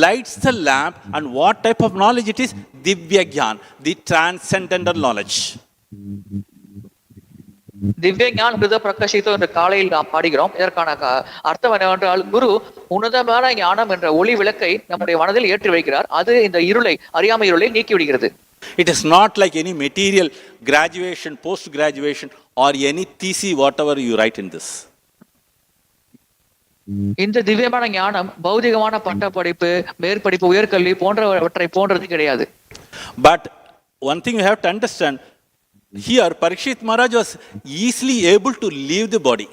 lights the lamp, and what type of knowledge it is? Divya Gyan, the transcendental knowledge. திவ்ய ஞான் ஹிருத பிரகாஷிதோ என்ற காலையில் நாம் பாடுகிறோம். இதற்கான அர்த்தம் என்னவென்றால், குரு உன்னதமான ஞானம் என்ற ஒளி விளக்கை நம்முடைய மனதில் ஏற்றி வைக்கிறார். அது இந்த இருளை, அறியாமை இருளை நீக்கி விடுகிறது. It is not like any material graduation, post graduation, or any thesis whatever you write in this. இந்த திவ்யமான ஞானம் பௌதிகமான பட்ட படிப்பு, மேற்படிப்பு, உயர்கல்வி போன்றவற்றை போன்றது கிடையாது. But one thing you have to understand, here Parikshit Maharaj was easily able to leave the body.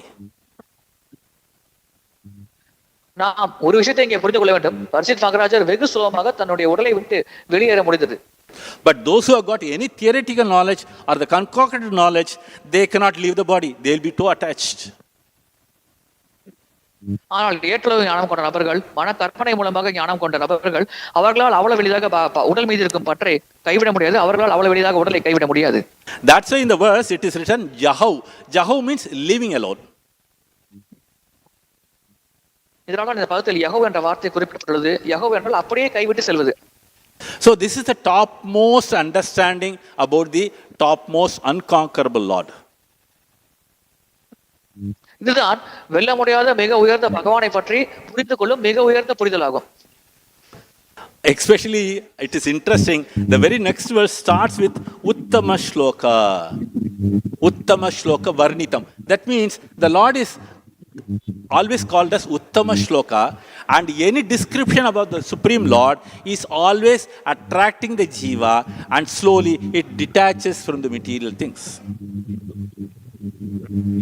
நாம் ஒரு விஷயத்தை இங்கே புரிந்து கொள்ள வேண்டும். பரிஷித் மகாராஜர் வெகு சுலபமாக தன்னுடைய உடலை விட்டு வெளியேற முடிந்தது. But those who have got any theoretical knowledge or the concocted knowledge, they cannot leave the body. They will be too attached. ஆனால் ஏற்றுளவு ஞானம் கொண்ட நபர்கள், மன கற்பனை மூலமாக ஞானம் கொண்ட நபர்கள், அவர்களால் அவ்வளவு எளிதாக உடல் மீது இருக்கும் பற்றை கைவிட முடியாது. அவர்களால் அவ்வளவு எளிதாக உடலை கைவிட முடியாது. That's why in the verse it is written jahau. Jahau means living alone. இதனால இந்த பதத்தில் யஹோவ் என்ற வார்த்தை குறிப்பிடப்பட்டுள்ளது. யஹோவ் என்றால் அப்படியே கைவிட்டு செல்வது. So this is the topmost understanding about the topmost unconquerable Lord. இதுதான் வெல்ல முடியாத மிக உயர்ந்த பகவானை பற்றி புரிந்து கொள்ளும் மிக உயர்ந்த புரிதலாகும். Especially it is interesting, the very next verse starts with uttama shloka. Uttama shloka varnitam. That means the Lord is always called as uttama shloka, and any description about the Supreme Lord is always attracting the jiva, and slowly it detaches from the material things.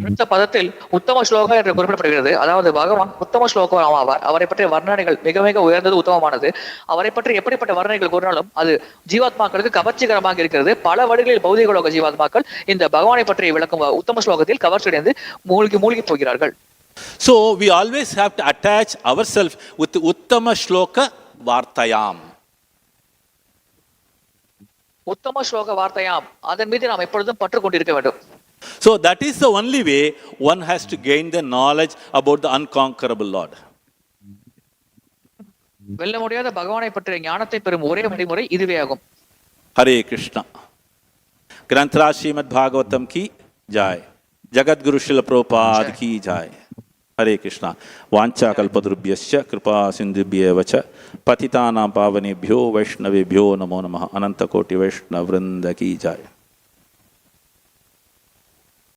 அடுத்த பதத்தில் உத்தம ஸ்லோகா என்று குறிப்பிடப்படுகிறது. அதாவது பகவான் உத்தம ஸ்லோகம் ஆவார். அவரை பற்றிய வர்ணனைகள் மிக மிக உயர்ந்தது, உத்தமமானது. அவரை பற்றி எப்படிப்பட்ட வர்ணனைகள் கூறினாலும் அது ஜீவாத்மாக்களுக்கு கவர்ச்சிகரமாக இருக்கிறது. பல வழிகளில் பௌதிக ஜீவாத்மாக்கள் இந்த பகவானை பற்றி விளக்கும் உத்தம ஸ்லோகத்தில் கவர்ச்சியடைந்து மூழ்கி போகிறார்கள். So we always have to attach ourselves with uttama shloka vartayam. உத்தம ஸ்லோக வார்த்தையாம், அதன் மீது நாம் எப்பொழுதும் பற்று கொண்டிருக்க வேண்டும். So that is the only way one has to gain the knowledge about the unconquerable Lord. வெல்ல முடியாத பகவானை பற்றிய ஞானத்தை பெறும் ஒரே வழிமுறை இதுவே ஆகும். Hare Krishna. Granthra Srimad Bhagavatam ki jai. Jagat Guru Srila Prabhupada ki jai. Hare Krishna. Vancha kalpadrubhyascha kripa sindhubhyevacha patitanam pavanebhyo vaishnavebhyo namo namaha. Ananta koti vaishnav vrinda ki jai.